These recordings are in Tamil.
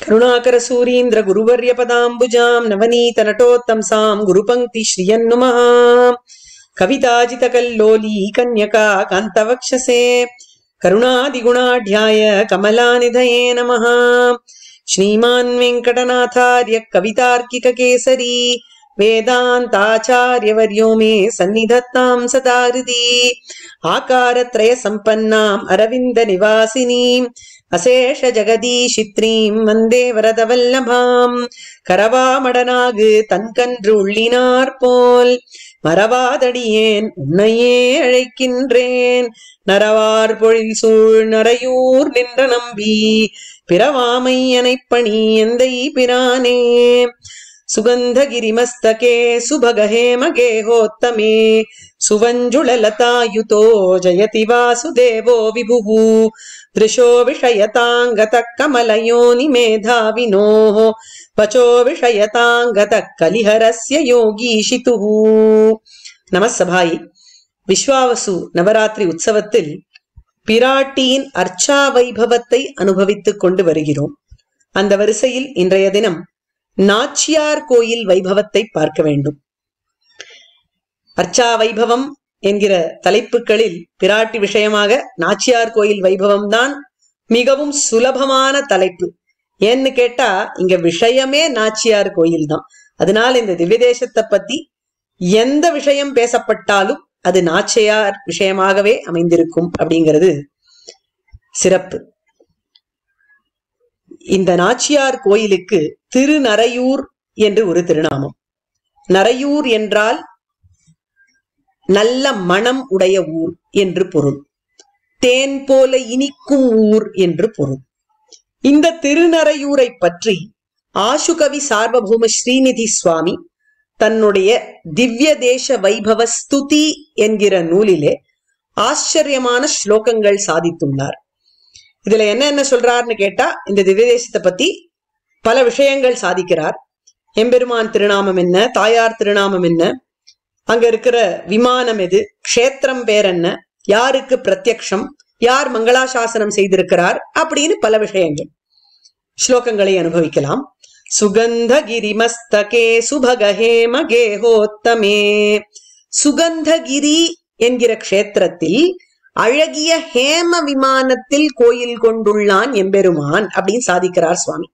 கருணாகர சூரீந்திர குருவர்ய பதாம்புஜாம் நவநீத நட்டோத்தம்சாம் குருபங்கி ஸ்ரீயன்னுமஹ கவிதாஜித கல்லோலி கன்யகா காந்தவக்ஷசே கருணாதிகுணாಢ்யாய கமலாநிதயே நமஹ. ஸ்ரீமான் வெங்கடநாதார்ய கவிதார்க்கிக கேசரி வேதாந்தாச்சார்யவர்யோ மே சந்நிதத்தாம் சதா ஹிருதி. ஆகாரத்ரய சம்பன்னாம் அரவிந்த நிவாசினீம் அசேஷ ஜெகதீஷித்ரீம் வந்தே வரதவல்லபாம். கரவாமடனாகு தன்கன்று உள்ளினார் போல் மறவாதடியேன் உன்னையே அழைக்கின்றேன். நரவார் பொழில் சூழ் நரையூர் நின்ற நம்பி பிறவாமை அனைப்பணி எந்தை பிரானே. சுகந்தகிரிமஸ்தகே சுபகஹேம கேஹோத்தமே சுவஞ்சுளலதாயுதோ ஜயதி வாசுதேவோ விபுஹு. திருஷோ விஷயதாங்கத கமலயோனி மேதாவினோः வச்சோ விஷயதாங்கத கலிஹரஸ்ய யோகீஷிதுஹு. நமசபாயி. விஸ்வாவசு நவராத்திரி உற்சவத்தில் பிராட்டியின் அர்ச்சா வைபவத்தை அனுபவித்துக் கொண்டு வருகிறோம். அந்த வரிசையில் இன்றைய தினம் நாச்சியார் கோயில் வைபவத்தை பார்க்க வேண்டும். அர்ச்சா வைபவம் என்கிற தலைப்புகளில் பிராட்டி விஷயமாக நாச்சியார் கோயில் வைபவம் தான் மிகவும் சுலபமான தலைப்பு. ஏன்னு கேட்டா இங்க விஷயமே நாச்சியார் கோயில் தான். அதனால இந்த திவ்ய தேசத்தை பத்தி எந்த விஷயம் பேசப்பட்டாலும் அது நாச்சியார் விஷயமாகவே அமைந்திருக்கும் அப்படிங்கிறது சிறப்பு. இந்த நாச்சியார் கோயிலுக்கு திருநரையூர் என்று ஒரு திருநாமம். நரையூர் என்றால் நல்ல மனம் உடைய ஊர் என்று பொருள். தேன் போல இனிக்கும் ஊர் என்று பொருள். இந்த திருநரையூரை பற்றி ஆசுகவி சார்வபௌம ஸ்ரீநிதி சுவாமி தன்னுடைய திவ்ய தேச வைபவ ஸ்துதி என்கிற நூலிலே ஆச்சரியமான ஸ்லோகங்கள் சாதித்துள்ளார். இதுல என்ன சொல்றாருன்னு கேட்டா, இந்த திவ்ய தேசத்தை பத்தி பல விஷயங்கள் சாதிக்கிறார். எம்பெருமான் திருநாமம் என்ன, தாயார் திருநாமம் என்ன, அங்க இருக்கிற விமானம் எது, க்ஷேத்திரம் பேர் என்ன, யாருக்கு பிரத்யக்ஷம், யார் மங்களாசாசனம் செய்திருக்கிறார், அப்படின்னு பல விஷயங்கள் ஸ்லோகங்களை அனுபவிக்கலாம். சுகந்தகிரிமஸ்தகே சுபகஹேம கேஹோத்தமே. சுகந்தகிரி என்கிற க்ஷேத்திரத்தில் அழகிய ஹேம விமானத்தில் கோயில் கொண்டுள்ளான் எம்பெருமான் அப்படின்னு சாதிக்கிறார் சுவாமி.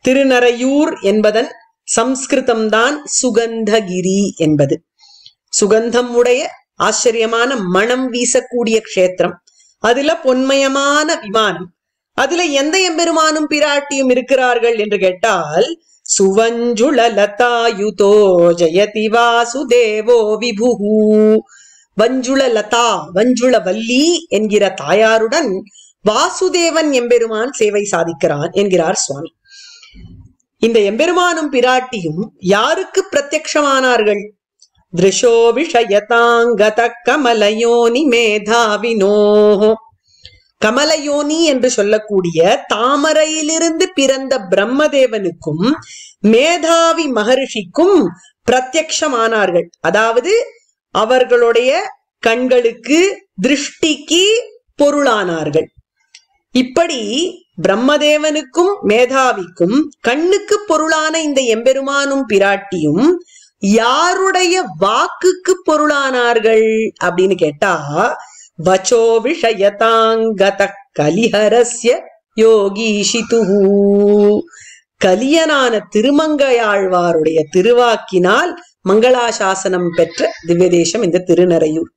திருநரையூர் என்பதன் சம்ஸ்கிருதம் தான் சுகந்தகிரி என்பது. சுகந்தம் உடைய ஆச்சரியமான மனம் வீசக்கூடிய க்ஷேத்திரம், அதுல பொன்மயமான விமானம், அதுல எந்த எம்பெருமானும் பிராட்டியும் இருக்கிறார்கள் என்று கேட்டால் சுவஞ்சுளலதாயுதோ ஜயதி வாசுதேவோ விபுஹு. வஞ்சுளலதா வஞ்சுளவல்லி என்கிற தாயாருடன் வாசுதேவன் எம்பெருமான் சேவை சாதிக்கிறான் என்கிறார் சுவாமி. இந்த எம்பெருமானும் பிராட்டியும் யாருக்கு பிரத்யக்ஷமானார்கள்? திருஷோ விஷயதாங்கத கமலயோனி மேதாவினோः. கமலயோனி என்று சொல்லக்கூடிய தாமரையிலிருந்து பிறந்த பிரம்மதேவனுக்கும் மேதாவி மகரிஷிக்கும் பிரத்யக்ஷமானார்கள். அதாவது அவர்களுடைய கண்களுக்கு திருஷ்டிக்கு பொருளானார்கள். இப்படி பிரம்மதேவனுக்கும் மேதாவிக்கும் கண்ணுக்கு பொருளான இந்த எம்பெருமானும் பிராட்டியும் யாருடைய வாக்குக்கு பொருளானார்கள் அப்படின்னு கேட்டா, வச்சோ விஷயதாங்கத கலிஹரஸ்ய யோகீஷிதுஹு. கலியனான திருமங்கையாழ்வாருடைய திருவாக்கினால் மங்களாசாசனம் பெற்ற திவ்ய தேசம் இந்த திருநரையூர்.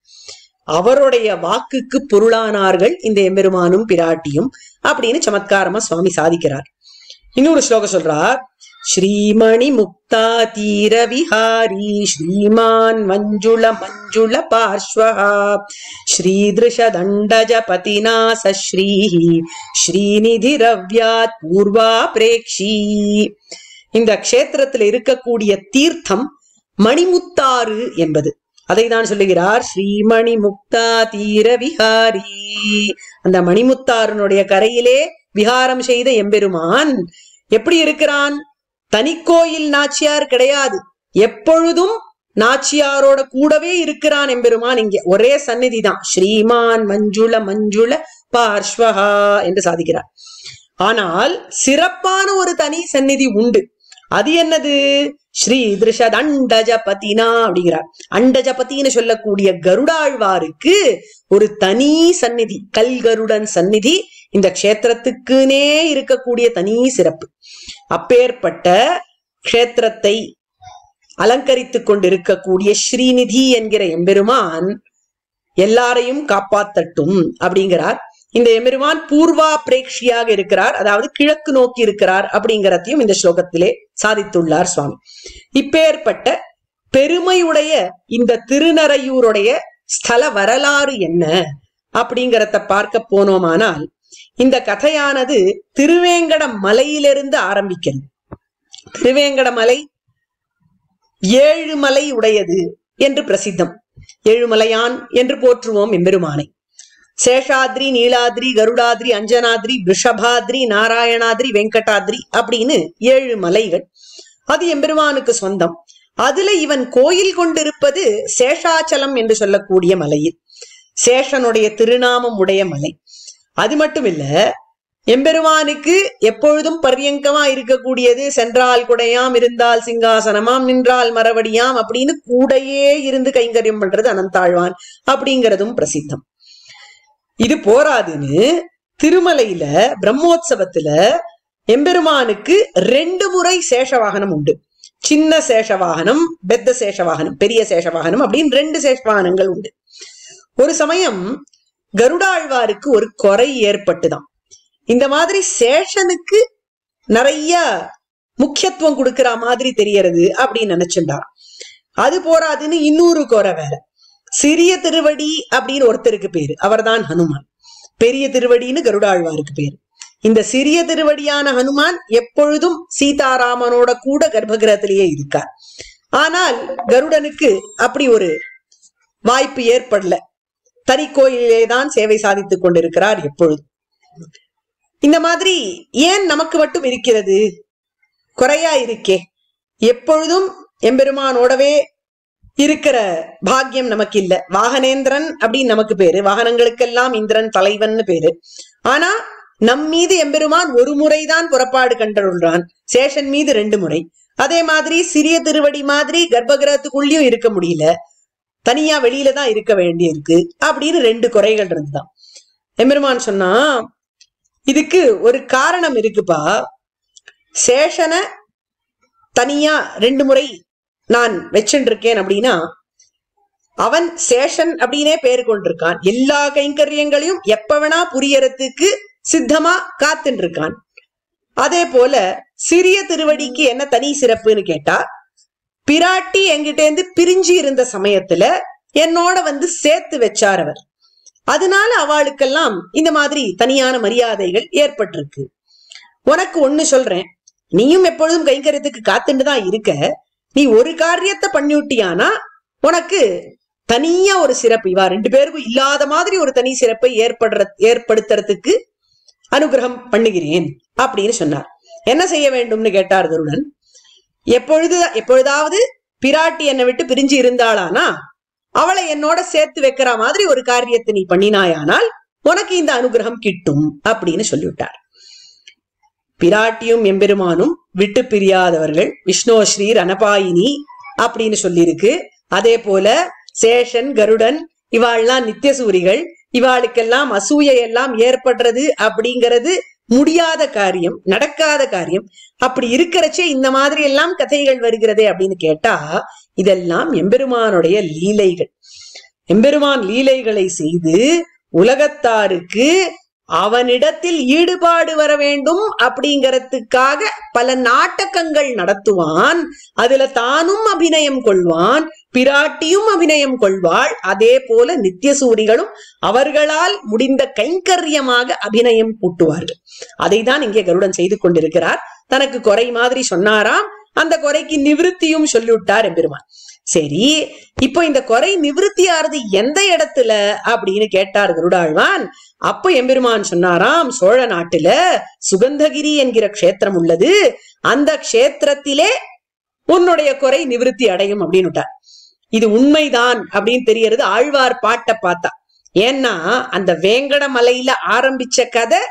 அவருடைய வாக்குக்கு பொருளானார்கள் இந்த எம்பெருமானும் பிராட்டியும் அப்படின்னு சமத்காரமா சுவாமி சாதிக்கிறார். இன்னொரு ஸ்லோகம் சொல்றார். ஸ்ரீமணி முக்தா தீர விஹாரி ஸ்ரீமான் மஞ்சுள மஞ்சுள பார்ஷ்வஹா ஸ்ரீதிருஷ தண்டஜ பதிநாச ஸ்ரீஹி ஸ்ரீநிதி ரவ்யாத் பூர்வா பிரேக்ஷி. இந்த க்ஷேத்திரத்தில் இருக்கக்கூடிய தீர்த்தம் மணிமுத்தாறு என்பது. அதை தான் சொல்லுகிறார் ஸ்ரீமணி முக்தா தீர விஹாரி. அந்த மணிமுத்தாறுனுடைய கரையிலே விஹாரம் செய்த எம்பெருமான் எப்படி இருக்கிறான்? தனிக்கோயில் நாச்சியார் கிடையாது, எப்பொழுதும் நாச்சியாரோட கூடவே இருக்கிறான் எம்பெருமான். இங்கே ஒரே சந்நிதி தான். ஸ்ரீமான் மஞ்சுள மஞ்சுள பார்ஷ்வஹா என்று சாதிக்கிறார். ஆனால் சிறப்பான ஒரு தனி சந்நிதி உண்டு. அது என்னது? ஸ்ரீ திருஷத் அண்டஜபதினா அப்படிங்கிறார். அண்டஜபதினு சொல்லக்கூடிய கருடாழ்வாருக்கு ஒரு தனி சந்நிதி, கல்கருடன் சந்நிதி இந்த க்ஷேத்திரத்துக்குனே இருக்கக்கூடிய தனி சிறப்பு. அப்பேற்பட்ட க்ஷேத்திரத்தை அலங்கரித்துக் கொண்டிருக்கக்கூடிய ஸ்ரீநிதி என்கிற எம்பெருமான் எல்லாரையும் காப்பாத்தட்டும் அப்படிங்கிறார். இந்த எம்பெருமான் பூர்வா பிரேக்ஷியாக இருக்கிறார், அதாவது கிழக்கு நோக்கி இருக்கிறார் அப்படிங்கிறதையும் இந்த ஸ்லோகத்திலே சாதித்துள்ளார் சுவாமி. இப்பேற்பட்ட பெருமையுடைய இந்த திருநறையூருடைய ஸ்தல வரலாறு என்ன அப்படிங்கிறத பார்க்க போனோமானால், இந்த கதையானது திருவேங்கட மலையிலிருந்து ஆரம்பிக்கிறது. திருவேங்கட மலை 7 மலை உடையது என்று பிரசித்தம். 7 மலையான் என்று போற்றுவோம் எம்பெருமானை. சேஷாத்ரி, நீலாத்ரி, கருடாத்ரி, அஞ்சனாத்ரி, ரிஷபாத்ரி, நாராயணாத்ரி, வெங்கடாத்ரி அப்படின்னு 7 மலைகள். அது எம்பெருமானுக்கு சொந்தம். அதுல இவன் கோயில் கொண்டிருப்பது சேஷாச்சலம் என்று சொல்லக்கூடிய மலையில், சேஷனுடைய திருநாமம் உடைய மலை. அது மட்டும் இல்ல, எம்பெருமானுக்கு எப்பொழுதும் பர்யங்கமா இருக்கக்கூடியது சென்றால் குடையாம், இருந்தால் சிங்காசனமாம், நின்றால் மரவடியாம் அப்படின்னு கூடையே இருந்து கைங்கரியம் பண்றது அனந்தாழ்வான் அப்படிங்கிறதும் பிரசித்தம். இது போராதுன்னு திருமலையில பிரம்மோத்சவத்துல எம்பெருமானுக்கு 2 முறை சேஷவாகனம் உண்டு. சின்ன சேஷவாகனம், பெத்த சேஷவாகனம், பெரிய சேஷவாகனம் அப்படின்னு 2 சேஷவாகனங்கள் உண்டு. ஒரு சமயம் கருடாழ்வாருக்கு ஒரு குறை ஏற்பட்டுதான். இந்த மாதிரி சேஷனுக்கு நிறைய முக்கியத்துவம் கொடுக்கிற மாதிரி தெரியறது அப்படின்னு நினைச்சுட்டார். அது போராதுன்னு இன்னொரு குறை வேற. சிறிய திருவடி அப்படின்னு ஒருத்தருக்கு பேரு, அவர்தான் ஹனுமான். பெரிய திருவடின்னு கருடாழ்வாருக்கு பேரு. இந்த சிறிய திருவடியான ஹனுமான் எப்பொழுதும் சீதாராமனோட கூட கர்ப்பகிரகத்திலேயே இருக்கார். ஆனால் கருடனுக்கு அப்படி ஒரு வாய்ப்பு ஏற்படல. தனிக்கோயிலே தான் சேவை சாதித்துக் கொண்டிருக்கிறார் எப்பொழுதும். இந்த மாதிரி ஏன் நமக்கு மட்டும் இருக்கிறது? குறையா இருக்கே. எப்பொழுதும் எம்பெருமானோடவே இருக்கிற பாக்கியம் நமக்கு இல்ல. வாகனேந்திரன் அப்படின்னு நமக்கு பேரு, வாகனங்களுக்கெல்லாம் இந்திரன் தலைவன் பேரு. ஆனா நம் மீது எம்பெருமான் ஒரு முறைதான் புறப்பாடு கண்டருள்றான், சேஷன் மீது 2 முறை. அதே மாதிரி சிறிய திருவடி மாதிரி கர்ப்பகிரகத்துக்குள்ளயும் இருக்க முடியல, தனியா வெளியில தான் இருக்க வேண்டி இருக்கு அப்படின்னு 2 குறைகள் இருந்துதான். எம்பெருமான் சொன்னா, இதுக்கு ஒரு காரணம் இருக்குப்பா. சேஷனை தனியா 2 முறை நான் வச்சுருக்கேன் அப்படின்னா, அவன் சேஷன் அப்படின்னே பேரு கொண்டிருக்கான். எல்லா கைங்கரியங்களையும் எப்ப வேணா புரியறதுக்கு சித்தமா காத்துட்டு இருக்கான். அதே போல சிறிய திருவடிக்கு என்ன தனி சிறப்புன்னு கேட்டா, பிராட்டி என்கிட்ட இருந்து பிரிஞ்சு இருந்த சமயத்துல என்னோட வந்து சேர்த்து வச்சார் அவர். அதனால அவளுக்கெல்லாம் இந்த மாதிரி தனியான மரியாதைகள் ஏற்பட்டிருக்கு. உனக்கு ஒண்ணு சொல்றேன், நீயும் எப்பொழுதும் கைங்கரியத்துக்கு காத்துட்டு தான் இருக்க. நீ ஒரு காரியத்தை பண்ணிவிட்டியானா உனக்கு தனியா ஒரு சிறப்பு, இவா 2 பேருக்கும் இல்லாத மாதிரி ஒரு தனி சிறப்பை ஏற்படுத்துறதுக்கு அனுகிரகம் பண்ணுகிறேன் அப்படின்னு சொன்னார். என்ன செய்ய வேண்டும்னு கேட்டார் கருடன். எப்பொழுதாவது பிராட்டி என்னை விட்டு பிரிஞ்சு இருந்தாளானா அவளை என்னோட சேர்த்து வைக்கிற மாதிரி ஒரு காரியத்தை நீ பண்ணினாயானால் உனக்கு இந்த அனுகிரகம் கிட்டும் அப்படின்னு சொல்லிவிட்டார். பிராட்டியும் எம்பெருமானும் விட்டு பிரியாதவர்கள், விஷ்ணோஸ்ரீ ரணபாயினி அப்படின்னு சொல்லியிருக்கு. அதே போல சேஷன், கருடன் இவாள்லாம் நித்தியசூரிகள். இவாளுக்கெல்லாம் அசூயையெல்லாம் ஏற்படுறது அப்படிங்கிறது முடியாத காரியம், நடக்காத காரியம். அப்படி இருக்கிறச்சே இந்த மாதிரி எல்லாம் கதைகள் வருகிறதே அப்படின்னு கேட்டா, இதெல்லாம் எம்பெருமானுடைய லீலைகள். எம்பெருமான் லீலைகளை செய்து உலகத்தாருக்கு அவனிடத்தில் ஈடுபாடு வர வேண்டும் அப்படிங்கறதுக்காக பல நாடகங்கள் நடத்துவான். அதுல தானும் அபிநயம் கொள்வான், பிராட்டியும் அபிநயம் கொள்வாள். அதே போல நித்தியசூரிகளும் அவர்களால் முடிந்த கைங்கரியமாக அபிநயம் கூட்டுவார்கள். அதைதான் இங்கே கருடன் செய்து கொண்டிருக்கிறார். தனக்கு குறை மாதிரி சொன்னாராம், அந்த குறைக்கு நிவிருத்தியும் சொல்லிவிட்டார் எம்பெருமான். சரி, இப்போ இந்த குறை நிவிருத்தி ஆறுது எந்த இடத்துல அப்படின்னு கேட்டார் கருடாழ்வான். அப்ப எம்பெருமான் சொன்னாராம், சோழ நாட்டுல சுகந்தகிரி என்கிற க்ஷேத்திரம் உள்ளது, அந்த க்ஷேத்திரத்திலே உன்னுடைய குறை நிவிருத்தி அடையும் அப்படின்னு. இது உண்மைதான் அப்படின்னு தெரியறது ஆழ்வார் பாட்டை பார்த்தா. ஏன்னா அந்த வேங்கட மலையில ஆரம்பிச்ச கதை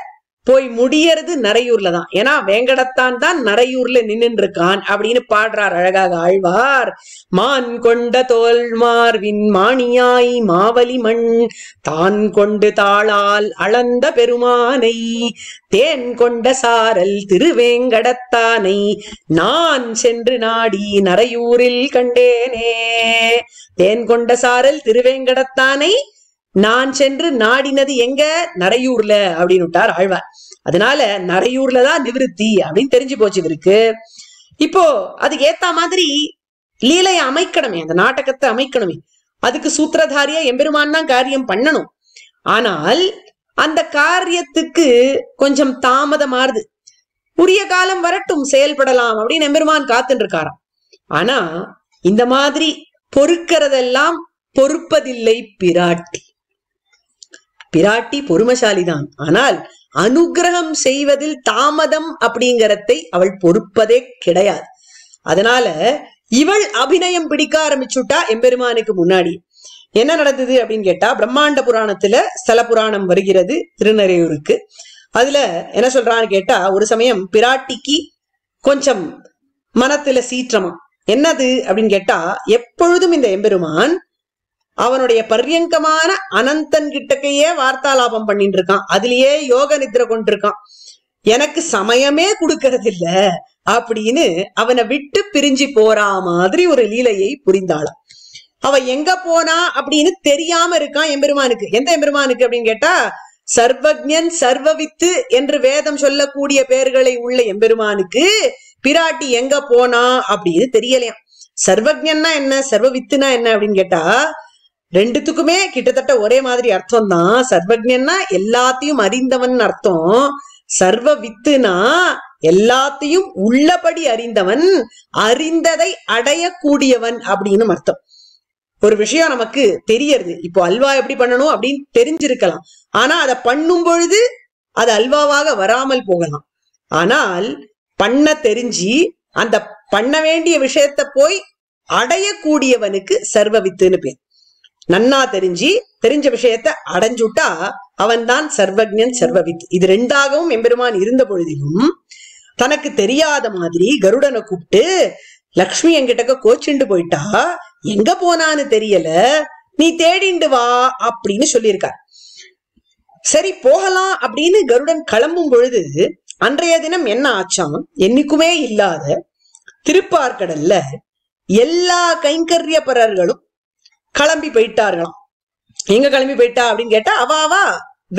போய் முடியறது நரையூர்ல தான். ஏன்னா வேங்கடத்தான் தான் நரையூர்ல நின்னு இருக்கான் அப்படின்னு பாடுறார் அழகாக ஆழ்வார். மான் கொண்ட தோல் மார்வின் மாணியாய் மாவலி மண் தான் கொண்டு தாளால் அளந்த பெருமானை தேன் கொண்ட சாரல் திருவேங்கடத்தானை நான் சென்று நாடி நரையூரில் கண்டேனே. தேன் கொண்ட சாரல் திருவேங்கடத்தானை நான் சென்று நாடினது எங்க? நரையூர்ல அப்படின்னு விட்டார் ஆழ்வார். அதனால நரையூர்லதான் நிவிருத்தி அப்படின்னு தெரிஞ்சு போச்சு இவருக்கு. இப்போ அதுக்கு ஏத்த மாதிரி லீலையை அமைக்கணுமே, அந்த நாடகத்தை அமைக்கணுமே. அதுக்கு சூத்திரதாரியா எம்பெருமான் தான் காரியம் பண்ணணும். ஆனால் அந்த காரியத்துக்கு கொஞ்சம் தாமதமாறுது. உரிய காலம் வரட்டும், செயல்படலாம் அப்படின்னு எம்பெருமான் காத்துட்டு இருக்காராம். ஆனா இந்த மாதிரி பொறுக்கிறதெல்லாம் பொறுப்பதில்லை பிராட்டி. பிராட்டி பொறுமசாலிதான். ஆனால் அனுகிரகம் செய்வதில் தாமதம் அப்படிங்கறதை அவள் பொறுப்பதே கிடையாது. அதனால இவள் அபிநயம் பிடிக்க ஆரம்பிச்சுட்டா எம்பெருமானுக்கு முன்னாடி. என்ன நடந்தது அப்படின்னு கேட்டா, பிரம்மாண்ட புராணத்துல ஸ்தல புராணம் வருகிறது திருநறையூருக்கு. அதுல என்ன சொல்றான்னு கேட்டா, ஒரு சமயம் பிராட்டிக்கு கொஞ்சம் மனத்துல சீற்றமா. என்னது அப்படின்னு கேட்டா, எப்பொழுதும் இந்த எம்பெருமான் அவனுடைய பர்யங்கமான அனந்தன் கிட்டக்கையே வார்த்தாலாபம் பண்ணிட்டு இருக்கான். அதுலயே யோக நித்திரை கொண்டிருக்கான். எனக்கு சமயமே கொடுக்கறது இல்ல அப்படின்னு அவனை விட்டு பிரிஞ்சு போறா மாதிரி ஒரு லீலையை புரிந்தாளாம். அவ எங்க போனா அப்படின்னு தெரியாம இருக்கான் எம்பெருமானுக்கு. எந்த எம்பெருமானுக்கு அப்படின்னு கேட்டா, சர்வஜன் சர்வவித்து என்று வேதம் சொல்லக்கூடிய பெயர்களை உள்ள எம்பெருமானுக்கு பிராட்டி எங்க போனா அப்படின்னு தெரியலையாம். சர்வஜன்னா என்ன, சர்வவித்துனா என்ன அப்படின்னு கேட்டா, ரெண்டுத்துக்குமே கிட்டத்தட்ட ஒரே மாதிரி அர்த்தம் தான். சர்வஜன்னா எல்லாத்தையும் அறிந்தவன் அர்த்தம். சர்வ வித்துனா எல்லாத்தையும் உள்ளபடி அறிந்தவன், அறிந்ததை அடையக்கூடியவன் அப்படின்னு அர்த்தம். ஒரு விஷயம் நமக்கு தெரியறது, இப்போ அல்வா எப்படி பண்ணணும் அப்படின்னு தெரிஞ்சிருக்கலாம். ஆனா அதை பண்ணும் பொழுது அது அல்வாவாக வராமல் போகலாம். ஆனால் பண்ண தெரிஞ்சு அந்த பண்ண வேண்டிய விஷயத்த போய் அடையக்கூடியவனுக்கு சர்வவித்துன்னு பேர். நன்னா தெரிஞ்ச விஷயத்த அடைஞ்சுட்டா அவன் தான் சர்வஜன் சர்வவித். இது ரெண்டாகவும் எம்பெருமான் இருந்த பொழுதிலும் தனக்கு தெரியாத மாதிரி கருடனை கூப்பிட்டு, லக்ஷ்மி என்கிட்ட கோச்சிண்டு போயிட்டா, எங்க போனான்னு தெரியல, நீ தேடிண்டு வா அப்படின்னு சொல்லியிருக்கார். சரி போகலாம் அப்படின்னு கருடன் கிளம்பும் பொழுது அன்றைய தினம் என்ன ஆச்சாம், என்னைக்குமே இல்லாத திருப்பார்கடல்ல எல்லா கைங்கரியப்பரர்களும் கிளம்பி போயிட்டார்களாம். எங்க கிளம்பி போயிட்டா அப்படின்னு கேட்டா, அவா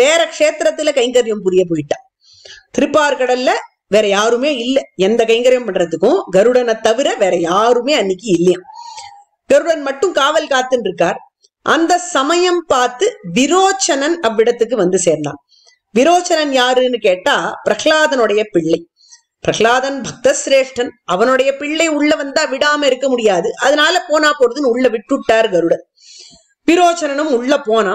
வேற க்ஷேத்திரத்துல கைங்கரியம் புரிய போயிட்டா. திருப்பார்கடல்ல வேற யாருமே இல்ல எந்த கைங்கரியம் பண்றதுக்கும். கருடனை தவிர வேற யாருமே அன்னைக்கு இல்லையா. கருடன் மட்டும் காவல் காத்துன்னு இருக்கார். அந்த சமயம் பார்த்து விரோச்சனன் அவ்விடத்துக்கு வந்து சேர்ந்தான். விரோச்சனன் யாருன்னு கேட்டா, பிரகலாதனுடைய பிள்ளை. பிரகலாதன் பக்த சிரேஷ்டன், அவனுடைய பிள்ளை உள்ள வந்தா விடாம இருக்க முடியாது. அதனால போனா போறதுன்னு உள்ள விட்டுட்டார் கருடன். விரோச்சனனும் உள்ள போனா.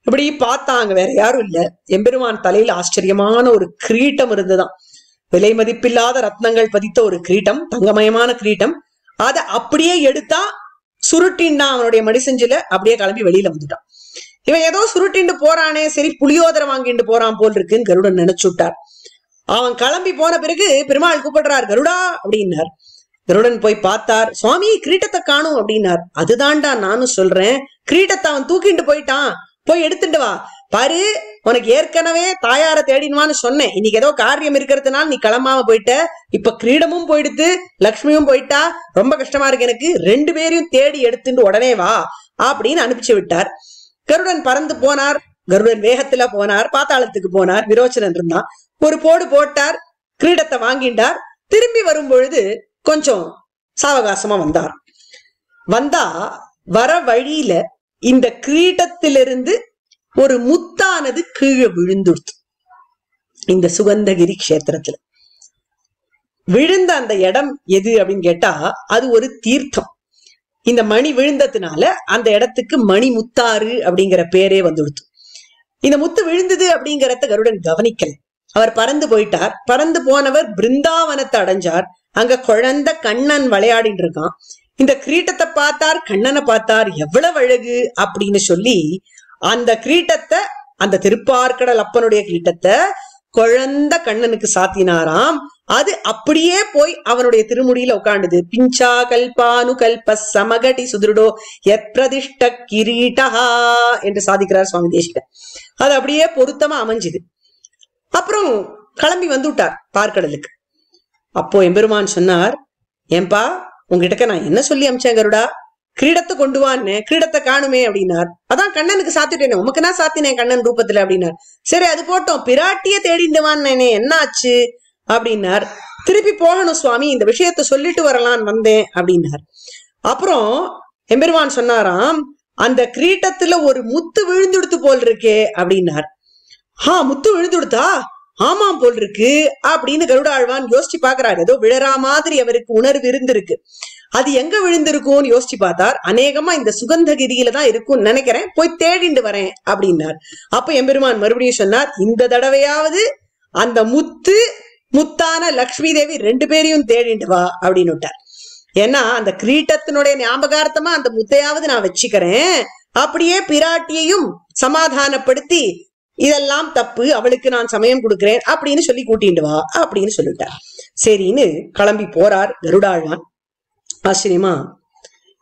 இப்படி பார்த்தாங்க, வேற யாரும் இல்ல. எம்பெருமான் தலையில ஆச்சரியமான ஒரு கிரீட்டம் இருந்துதான். விலை மதிப்பில்லாத ரத்னங்கள் பதித்த ஒரு கிரீட்டம், தங்கமயமான கிரீட்டம். அதை அப்படியே எடுத்தா சுருட்டின்னா அவனுடைய மடிசெஞ்சில அப்படியே கிளம்பி வெளியில வந்துட்டான். இவன் ஏதோ சுருட்டிண்டு போறானே, சரி புளியோதரை வாங்கிட்டு போறான் போல் இருக்குன்னு கருடன் நினைச்சுட்டார். அவன் கிளம்பி போன பிறகு பெருமாள் கூப்பிடுறார், கருடா அப்படின்னார். கருடன் போய் பார்த்தார். சுவாமி கிரீட்டத்தை காணும் அப்படின்னார். அதுதான்டா நானும் சொல்றேன், கிரீட்டத்தை அவன் தூக்கிட்டு போயிட்டான், போய் எடுத்துட்டு வா. பாரு, உனக்கு ஏற்கனவே தாயார தேடினுவான்னு சொன்னேன். இன்னைக்கு ஏதோ காரியம் இருக்கிறதுனால நீ கிளம்பாம போயிட்ட. இப்ப கிரீடமும் போயிடுத்து, லக்ஷ்மியும் போயிட்டா, ரொம்ப கஷ்டமா இருக்கு எனக்கு. ரெண்டு பேரையும் தேடி எடுத்துட்டு உடனே வா அப்படின்னு அனுப்பிச்சு விட்டார். கருடன் பறந்து போனார். கருடன் வேகத்துல போனார். பாத்தாளத்துக்கு போனார். விரோச்சனன் இருந்தான். ஒரு போடு போட்டார், கிரீடத்தை வாங்கிட்டார். திரும்பி வரும் பொழுது கொஞ்சம் சாவகாசமா வந்தார். வந்தா வர வழியில இந்த கிரீடத்திலிருந்து ஒரு முத்தானது கீழே விழுந்துடுத்து. இந்த சுகந்தகிரி கஷேத்திரத்துல விழுந்த அந்த இடம் எது அப்படின்னு கேட்டா, அது ஒரு தீர்த்தம். இந்த மணி விழுந்ததுனால அந்த இடத்துக்கு மணி முத்தாறு அப்படிங்கிற பேரே வந்துடுத்து. இந்த முத்து விழுந்தது அப்படிங்கறத கருடன் கவனிக்கல. அவர் பறந்து போயிட்டார். பறந்து போனவர் பிருந்தாவனத்தை அடைஞ்சார். அங்க குழந்தை கண்ணன் விளையாடிட்டு இருக்கான். இந்த கிரீட்டத்தை பார்த்தார், கண்ணனை பார்த்தார், எவ்வளவு அழகு அப்படின்னு சொல்லி அந்த கிரீட்டத்தை, அந்த திருப்பார்கடல் அப்பனுடைய கிரீட்டத்தை குழந்த கண்ணனுக்கு சாத்தினாராம். அது அப்படியே போய் அவனுடைய திருமுடியில உட்காண்டுது. பிஞ்சா கல்பானு கல்ப சமகடி சுதுருடோ எத் பிரதிஷ்ட கிரீட்டஹா என்று சாதிக்கிறார் சுவாமி தேசிகர். அது அப்படியே பொருத்தமா அமைஞ்சுது. அப்புறம் கிளம்பி வந்து விட்டார் பார்க்கடலுக்கு. அப்போ எம்பெருமான் சொன்னார், ஏன்பா உங்ககிட்ட நான் என்ன சொல்லி அமிச்சேன் கருடா? கிரீடத்தை கொண்டு வான்னு. கிரீடத்தை காணுமே அப்படின்னார். அதான் கண்ணனுக்கு சாத்திட்டேனே, உமக்கு நான் சாத்தினேன் கண்ணன் ரூபத்துல அப்படின்னார். சரி அது போட்டோம், பிராட்டிய தேடிட்டு வான்னு என்ன ஆச்சு அப்படின்னார். திருப்பி போகணும் சுவாமி, இந்த விஷயத்த சொல்லிட்டு வரலான்னு வந்தேன் அப்படின்னார். அப்புறம் எம்பெருமான் சொன்னாராம், அந்த கிரீட்டத்துல ஒரு முத்து விழுந்துடுத்து போல் இருக்கே அப்படின்னார். முத்து விழுந்துடுத்தா? ஆமாம் போல் இருக்கு அப்படின்னு கருடாழ்வான் யோசிச்சு பாக்குறாரு. ஏதோ விழறா மாதிரி அவருக்கு உணர்வு இருந்திருக்கு. அது எங்க விழுந்திருக்கும்னு யோசிச்சு பார்த்தார். அநேகமா இந்த சுகந்தகிரியில தான் இருக்கும்னு நினைக்கிறேன், போய் தேடிண்டு வரேன் அப்படின்னார். அப்ப எம்பெருமான் மறுபடியும் சொன்னார், இந்த தடவையாவது அந்த முத்தான லக்ஷ்மி தேவி 2 பேரையும் தேடிண்டு வா அப்படின்னு விட்டார். ஏன்னா அந்த கிரீட்டத்தினுடைய ஞாபகார்த்தமா அந்த முத்தையாவது நான் வச்சுக்கிறேன், அப்படியே பிராட்டியையும் சமாதானப்படுத்தி இதெல்லாம் தப்பு, அவளுக்கு நான் சமயம் கொடுக்கிறேன் அப்படின்னு சொல்லி கூட்டிட்டு வா அப்படின்னு சொல்லிட்டார். சரின்னு கிளம்பி போறார் கருடாழ்வான். ஆச்சரியமா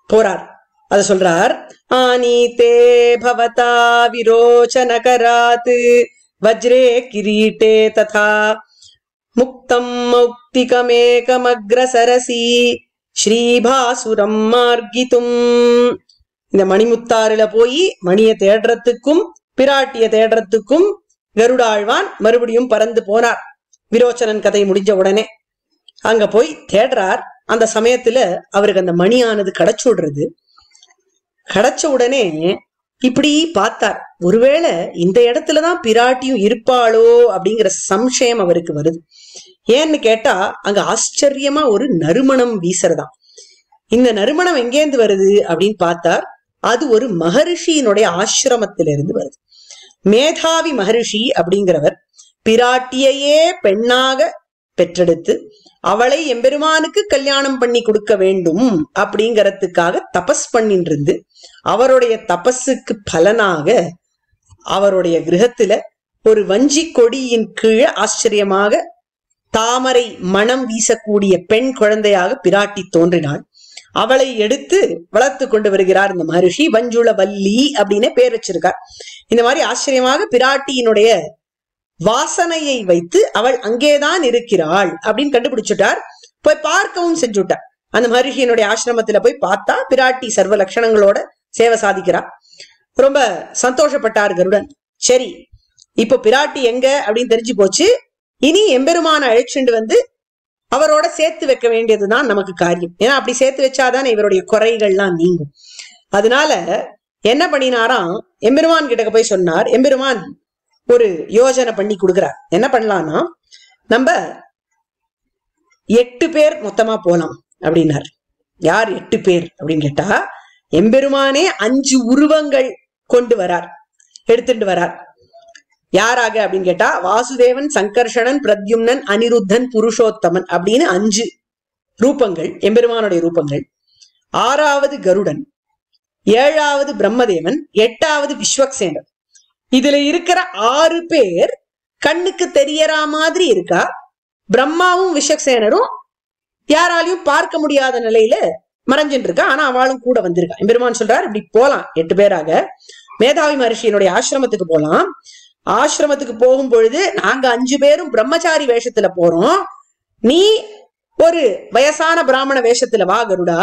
போறார். அத சொல்றார், ஆனீதே பவதா விரோச்சனகராத் வஜ்ரே கிரீட்டே ததா முக்தம் மௌக்திகமேகமக்ரசரசி ஸ்ரீபாசுரம் மார்கிதும். இந்த மணிமுத்தாறுல போய் மணியை தேடுறதுக்கும் பிராட்டிய தேடுறதுக்கும் கருடாழ்வான் மறுபடியும் பறந்து போனார். விரோச்சனன் கதை முடிஞ்ச உடனே அங்க போய் தேடுறார். அந்த சமயத்துல அவருக்கு அந்த மணியானது கிடைச்சுடுறது. கிடைச்ச உடனே இப்படி பார்த்தார், ஒருவேளை இந்த இடத்துலதான் பிராட்டியும் இருப்பாளோ அப்படிங்கிற சம்சயம் அவருக்கு வருது. ஏன்னு கேட்டா அங்க ஆச்சரியமா ஒரு நறுமணம் வீசுறதாம். இந்த நறுமணம் எங்கேருந்து வருது அப்படின்னு பார்த்தார். அது ஒரு மகரிஷியினுடைய ஆசிரமத்திலிருந்து வருது. மேதாவி மகரிஷி அப்படிங்கிறவர் பிராட்டியையே பெண்ணாக பெற்றெடுத்து அவளை எம்பெருமானுக்கு கல்யாணம் பண்ணி கொடுக்க வேண்டும் அப்படிங்கறதுக்காக தபஸ் பண்ணிட்டு இருந்து, அவருடைய தபஸுக்கு பலனாக அவருடைய கிரகத்துல ஒரு வஞ்சி கொடியின் கீழே ஆச்சரியமாக தாமரை மனம் வீசக்கூடிய பெண் குழந்தையாக பிராட்டி தோன்றினாள். அவளை எடுத்து வளர்த்து கொண்டு வருகிறார் இந்த மகரிஷி. வஞ்சுள வல்லி அப்படின்னு பேர் வச்சிருக்கார். இந்த மாதிரி ஆச்சரியமாக பிராட்டியினுடைய வாசனையை வைத்து அவள் அங்கேதான் இருக்கிறாள் அப்படின்னு கண்டுபிடிச்சுட்டார். போய் பார்க்கவும் செஞ்சுட்டார். அந்த மகரிஷியினுடைய ஆசிரமத்துல போய் பார்த்தா பிராட்டி சர்வ லட்சணங்களோட சேவை சாதிக்கிறார். ரொம்ப சந்தோஷப்பட்டார் கருடன். சரி, இப்போ பிராட்டி எங்க அப்படின்னு தெரிஞ்சு போச்சு. இனி எம்பெருமான அழைச்சுண்டு வந்து அவரோட சேர்த்து வைக்க வேண்டியதுதான் நமக்கு காரியம். ஏன்னா அப்படி சேர்த்து வச்சாதான் இவருடைய குறைகள்லாம் நீங்கும். அதனால என்ன பண்ணினாராம், எம்பெருமான் கிட்ட போய் சொன்னார். எம்பெருமான் ஒரு யோஜனை பண்ணி கொடுக்கிறார். என்ன பண்ணலாம்னா, நம்ம 8 பேர் மொத்தமா போலாம் அப்படின்னார். யார் 8 பேர் அப்படின்னு கேட்டா, எம்பெருமானே 5 உருவங்கள் கொண்டு வரார், எடுத்துட்டு வரார். யாராக அப்படின்னு கேட்டா, வாசுதேவன், சங்கர்ஷணன், பிரத்யும்னன், அனிருத்தன், புருஷோத்தமன் அப்படின்னு 5 ரூபங்கள் எம்பெருமானுடைய ரூபங்கள். 6வது கருடன், 7வது பிரம்மதேவன், 8வது விஸ்வக்சேனர். இதுல இருக்கிற 6 பேர் கண்ணுக்கு தெரியற மாதிரி இருக்கா. பிரம்மாவும் விஸ்வக்சேனரும் யாராலையும் பார்க்க முடியாத நிலையில மறைஞ்சிட்டு இருக்கா. ஆனா அவளும் கூட வந்திருக்கா. எம்பெருமான் சொல்றார், இப்படி போலாம் 8 பேராக மேதாவி மகர்ஷியினுடைய ஆசிரமத்துக்கு போலாம். ஆசிரமத்துக்கு போகும் பொழுது நாங்க 5 பேரும் பிரம்மச்சாரி வேஷத்துல போறோம், நீ ஒரு வயசான பிராமண வேஷத்துல வா கருடா,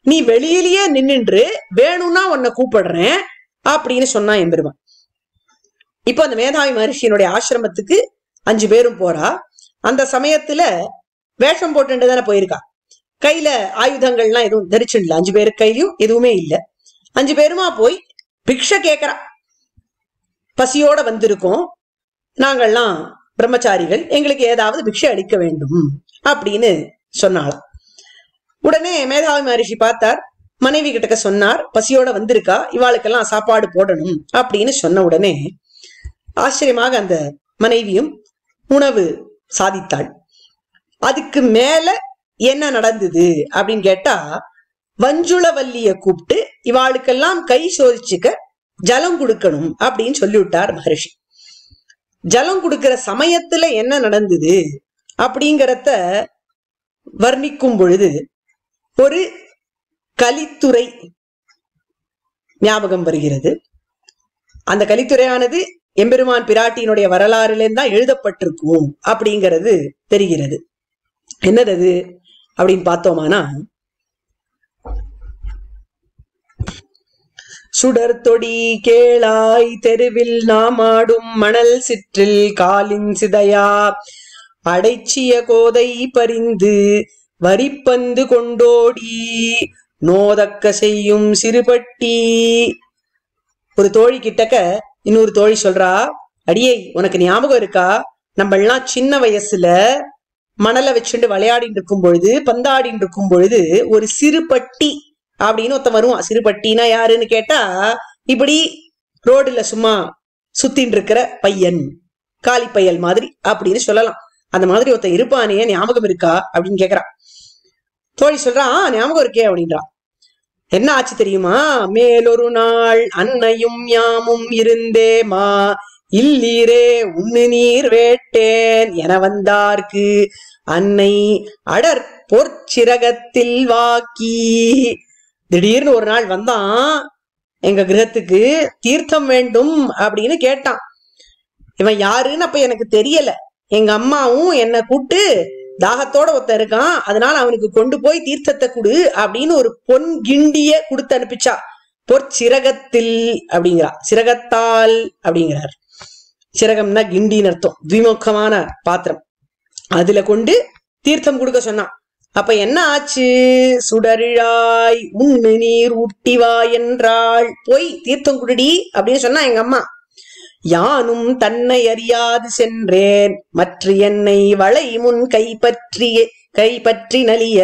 நீ வெளியிலேயே நின்னுன்று வேணும்னா உன்னை கூப்பிடுறேன் அப்படின்னு சொன்னா எம்பெருமான். இப்போ அந்த மேதாவி மகர்ஷியினுடைய ஆசிரமத்துக்கு 5 பேரும் போறா. அந்த சமயத்துல வேஷம் போட்டு தானே போயிருக்கா. கையில ஆயுதங்கள்லாம் எதுவும் தரிச்சுடல. 5 பேருக்கு கையிலும் எதுவுமே இல்லை. 5 பேருமா போய் பிக்ஷை கேட்கறா. பசியோட வந்திருக்கோம், நாங்கள்லாம் பிரம்மச்சாரிகள், எங்களுக்கு ஏதாவது பிக்ஷை அளிக்க வேண்டும் அப்படின்னு சொன்னாலாம். உடனே மேதாவி மகரிஷி பார்த்தார், மனைவி கிட்ட சொன்னார், பசியோட வந்திருக்கா, இவாளுக்கெல்லாம் சாப்பாடு போடணும் அப்படின்னு சொன்ன உடனே ஆச்சரியமாக அந்த மனைவியும் உணவு சாதித்தாள். அதுக்கு மேல என்ன நடந்தது அப்படின்னு கேட்டா, வஞ்சுளவல்லிய கூப்பிட்டு இவாளுக்கெல்லாம் கை சோதிச்சுக்க ஜலம் கொடுக்கணும் அப்படின்னு சொல்லிவிட்டார் மகரிஷி. ஜலம் கொடுக்கிற சமயத்துல என்ன நடந்தது அப்படிங்கிறத வர்ணிக்கும் பொழுது ஒரு கலித்துறை ஞாபகம் வருகிறது. அந்த கலித்துறையானது எம்பெருமான் பிராட்டியினுடைய வரலாறுலேருந்து தான் எழுதப்பட்டிருக்கும் அப்படிங்கிறது தெரிகிறது. என்னது அப்படின்னு பார்த்தோமானா, சுடர் தொடி கேளாய் தெருவில் நாம் ஆடும் மணல் சிற்றில் காலின் சிதையா அடைச்சிய கோதை பறிந்து வரிப்பந்து கொண்டோடி நோதக்க செய்யும் சிறுபட்டி. ஒரு தோழி கிட்டக்க இன்னொரு தோழி சொல்றா, அடியே உனக்கு ஞாபகம் இருக்கா, நம்ம எல்லாம் சின்ன வயசுல மணலை வச்சுட்டு விளையாடிட்டு இருக்கும் பொழுது, பந்தாடிட்டு இருக்கும் பொழுது ஒரு சிறுபட்டி அப்படின்னு ஒருத்தன் வருவான். சிறுபட்டினா யாருன்னு கேட்டா, இப்படி ரோடுல சும்மா சுத்தின்னு இருக்கிற பையன், காலி பையல் மாதிரி அப்படின்னு சொல்லலாம். அந்த மாதிரி ஒருத்தன் இருப்பானே, ஞாபகம் இருக்கா அப்படின்னு கேக்குறான். தோழி சொல்றான், ஞாபகம் இருக்கே அப்படின்றா. என்ன ஆச்சு தெரியுமா, மேலொரு நாள் அன்னையும் யாமும் இருந்தேமா இல்லீரே உண்ணு நீர் வேட்டேன் என வந்தார்க்கு அன்னை அடர் பொற்சிரகத்தில் வாக்கி. திடீர்னு ஒரு நாள் வந்தான் எங்க கிரகத்துக்கு, தீர்த்தம் வேண்டும் அப்படின்னு கேட்டான். இவன் யாருன்னு அப்ப எனக்கு தெரியல. எங்க அம்மாவும் என்ன கூப்பிட்டு தாகத்தோட ஒருத்த இருக்கான், அதனால அவனுக்கு கொண்டு போய் தீர்த்தத்தை கொடு அப்படின்னு ஒரு பொன் கிண்டிய கொடுத்து அனுப்பிச்சா. பொற்சிரகத்தில் அப்படிங்கிறா, சிரகத்தால் அப்படிங்கிறார். சிரகம்னா கிண்டின்னு அர்த்தம், விமுகமான பாத்திரம். அதுல கொண்டு தீர்த்தம் கொடுக்க சொன்னான். அப்ப என்ன ஆச்சு, சுடரிழாய் உண்ணு நீர் ஊட்டிவா என்றாள். போய் தீர்த்தம் குடிடி அப்படின்னு சொன்னா எங்க அம்மா. யானும் தன்னை அறியாது சென்றேன், மற்ற என்னை வளை முன் கைப்பற்றி நலிய.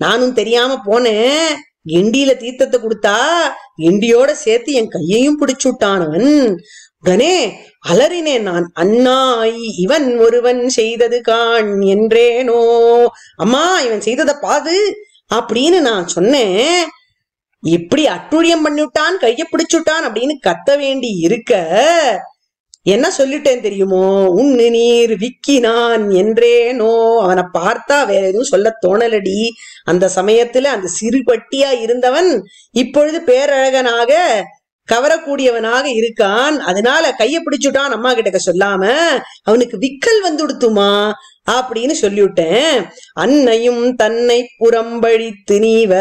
நானும் தெரியாம போனேன், கிண்டியில தீர்த்தத்தை கொடுத்தா கிண்டியோட சேர்த்து என் கையையும் பிடிச்சுட்டானவன். உடனே அலறினேன் நான், அண்ணாய் இவன் ஒருவன் செய்தது காண் என்றேனோ. அம்மா இவன் செய்ததை பாது அப்படின்னு நான் சொன்னேன். இப்படி அட்டுழியம் பண்ணிவிட்டான், கைய பிடிச்சுட்டான் அப்படின்னு கத்த வேண்டி இருக்க என்ன சொல்லிட்டேன் தெரியுமோ, உண்ணு நீர் விக்கினான் என்றேனோ. அவனை பார்த்தா வேற எதுவும் சொல்ல தோணலடி. அந்த சமயத்துல அந்த சிறுபட்டியா இருந்தவன் இப்பொழுது பேரழகனாக கவரக்கூடியவனாக இருக்கான், அதனால கைய பிடிச்சுட்டான் அம்மா கிட்ட சொல்லாம. அவனுக்கு விக்கல் வந்துடுத்துமா அப்படின்னு சொல்லிவிட்டேன். அன்னையும் தன்னை புறம்பழித்து நீவ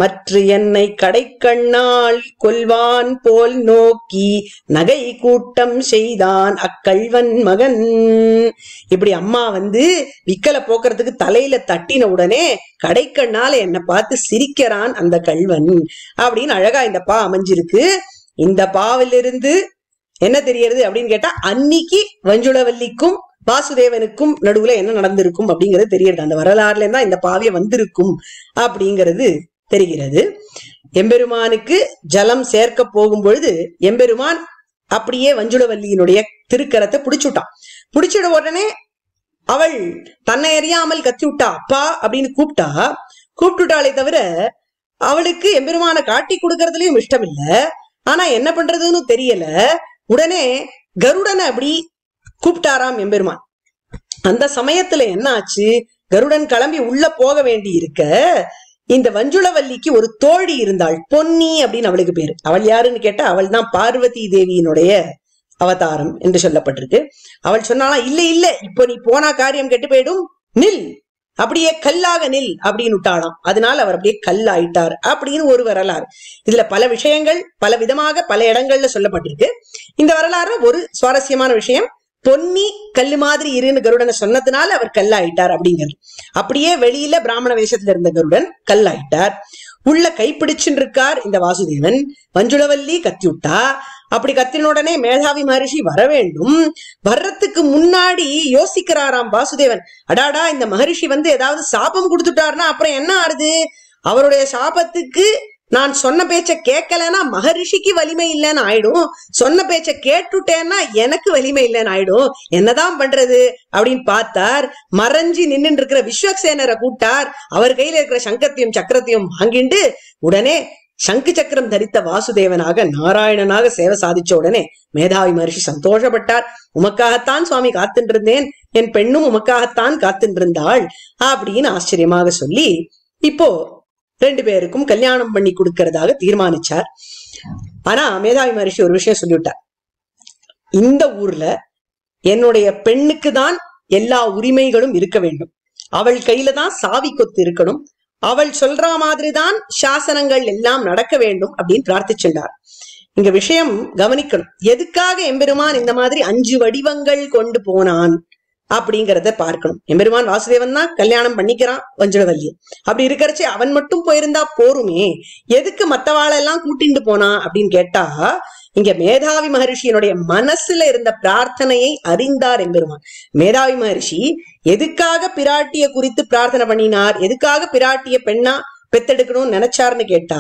மற்ற என்னை கடைக்கண்ணால் கொல்வான் போல் நோக்கி நகை கூட்டம் செய்தான் அக்கள்வன் மகன். இப்படி அம்மா விக்கலை போக்குறதுக்கு தலையில தட்டின உடனே கடைக்கண்ணால என்னை பார்த்து சிரிக்கிறான் அந்த கள்வன் அப்படின்னு அழகா இந்த பா அமைஞ்சிருக்கு. இந்த பாவிலிருந்து என்ன தெரியறது அப்படின்னு கேட்டா, அன்னைக்கு வஞ்சுளவல்லிக்கும் வாசுதேவனுக்கும் நடுவுல என்ன நடந்திருக்கும் அப்படிங்கிறது தெரிகிறது. அந்த வரலாறுல இருந்தா இந்த பாவிய வந்திருக்கும் அப்படிங்கிறது தெரிகிறது. எம்பெருமானுக்கு ஜலம் சேர்க்க போகும் பொழுது எம்பெருமான் அப்படியே வஞ்சுளவல்லியினுடைய திருக்கரத்தை பிடிச்சுட்டான். பிடிச்சிட உடனே அவள் தன்னை அறியாமல் கத்தி விட்டா, அப்பா அப்படின்னு கூப்பிட்டுட்டாளே தவிர அவளுக்கு எம்பெருமான காட்டி கொடுக்கறதுலயும் இஷ்டம் இல்ல. ஆனா என்ன பண்றதுன்னு தெரியல. உடனே கருடனை அப்படி கூப்பிட்டாராம் எம்பெருமான். அந்த சமயத்துல என்ன ஆச்சு, கருடன் கிளம்பி உள்ள போக வேண்டி இருக்க, இந்த வஞ்சுளவல்லிக்கு ஒரு தோழி இருந்தாள், பொன்னி அப்படின்னு அவளுக்கு பேரு. அவள் யாருன்னு கேட்டா, அவள் தான் பார்வதி தேவியினுடைய அவதாரம் என்று சொல்லப்பட்டிருக்கு. அவள் சொன்னாலாம், இல்ல இல்ல இப்ப நீ போனா காரியம் கெட்டு போயிடும், நில், அப்படியே கல்லாக நில் அப்படின்னு விட்டாளாம். அதனால அவர் அப்படியே கல்லாயிட்டார் அப்படின்னு ஒரு வரலாறு. இதுல பல விஷயங்கள் பல விதமாக பல இடங்கள்ல சொல்லப்பட்டிருக்கு. இந்த வரலாறு ஒரு சுவாரஸ்யமான விஷயம், பொன்னி கல்லு மாதிரி இருன்னு கருடனை சொன்னதுனால அவர் கல்லாயிட்டார் அப்படிங்கிறது. அப்படியே வெளியில பிராமண வேஷத்துல இருந்த கருடன் கல்லாயிட்டார். உள்ள கைப்பிடிச்சுன்னு இருக்கார் இந்த வாசுதேவன். வஞ்சுளவல்லி கத்தி விட்டா. அப்படி கத்தின உடனே மேதாவி மகரிஷி வர வேண்டும். வர்றதுக்கு முன்னாடி யோசிக்கிறாராம் வாசுதேவன், அடாடா இந்த மகரிஷி ஏதாவது சாபம் கொடுத்துட்டாருன்னா அப்புறம் என்ன ஆறுது, அவருடைய சாபத்துக்கு நான் சொன்ன பேச்ச கேட்கலன்னா மகரிஷிக்கு வலிமை இல்லைன்னு ஆயிடும், சொன்ன பேச்ச கேட்டுட்டேன்னா எனக்கு வலிமை இல்லைன்னு ஆயிடும், என்னதான் பண்றது அப்படின்னு பார்த்தார். மறைஞ்சி நின்று இருக்கிற விஸ்வக்சேனரை கூப்பிட்டார். அவர் கையில இருக்கிற சங்கத்தையும் சக்கரத்தையும் வாங்கிண்டு உடனே சங்கு சக்கரம் தரித்த வாசுதேவனாக நாராயணனாக சேவை சாதிச்ச உடனே மேதாவி மகர்ஷி சந்தோஷப்பட்டார். உமக்காகத்தான் சுவாமி காத்துருந்தேன், என் பெண்ணும் உமக்காகத்தான் காத்துருந்தாள் அப்படின்னு ஆச்சரியமாக சொல்லி இப்போ 2 பேருக்கும் கல்யாணம் பண்ணி கொடுக்கறதாக தீர்மானிச்சார். ஆனா மேதாவி மகர்ஷி ஒரு விஷயம் சொல்லிவிட்டார். இந்த ஊர்ல என்னுடைய பெண்ணுக்கு தான் எல்லா உரிமைகளும் இருக்க வேண்டும், அவள் கையில தான் சாவி கொத்து இருக்கணும், அவள் சொல்ற மாதிரிதான் சாசனங்கள் எல்லாம் நடக்க வேண்டும் அப்படின்னு பிரார்த்திச்சுட்டார். இங்க விஷயம் கவனிக்கணும். எதுக்காக எம்பெருமான் இந்த மாதிரி 5 வடிவங்கள் கொண்டு போனான் அப்படிங்கறத பார்க்கணும். எம்பெருமான் வாசுதேவன் தான் கல்யாணம் பண்ணிக்கிறான் வஞ்சுளவல்லியை. அப்படி இருக்கிறச்சே அவன் மட்டும் போயிருந்தா போருமே, எதுக்கு மத்தவாளெல்லாம் கூட்டிட்டு போனா அப்படின்னு கேட்டா, இங்க மேதாவி மகரிஷியினுடைய மனசுல இருந்த பிரார்த்தனையை அறிந்தார் எம்பெருமான். மேதாவி மகரிஷி எதுக்காக பிராட்டிய குறித்து பிரார்த்தனை பண்ணினார், எதுக்காக பிராட்டிய பெண்ணா பெத்தெடுக்கணும்னு நினைச்சாருன்னு கேட்டா,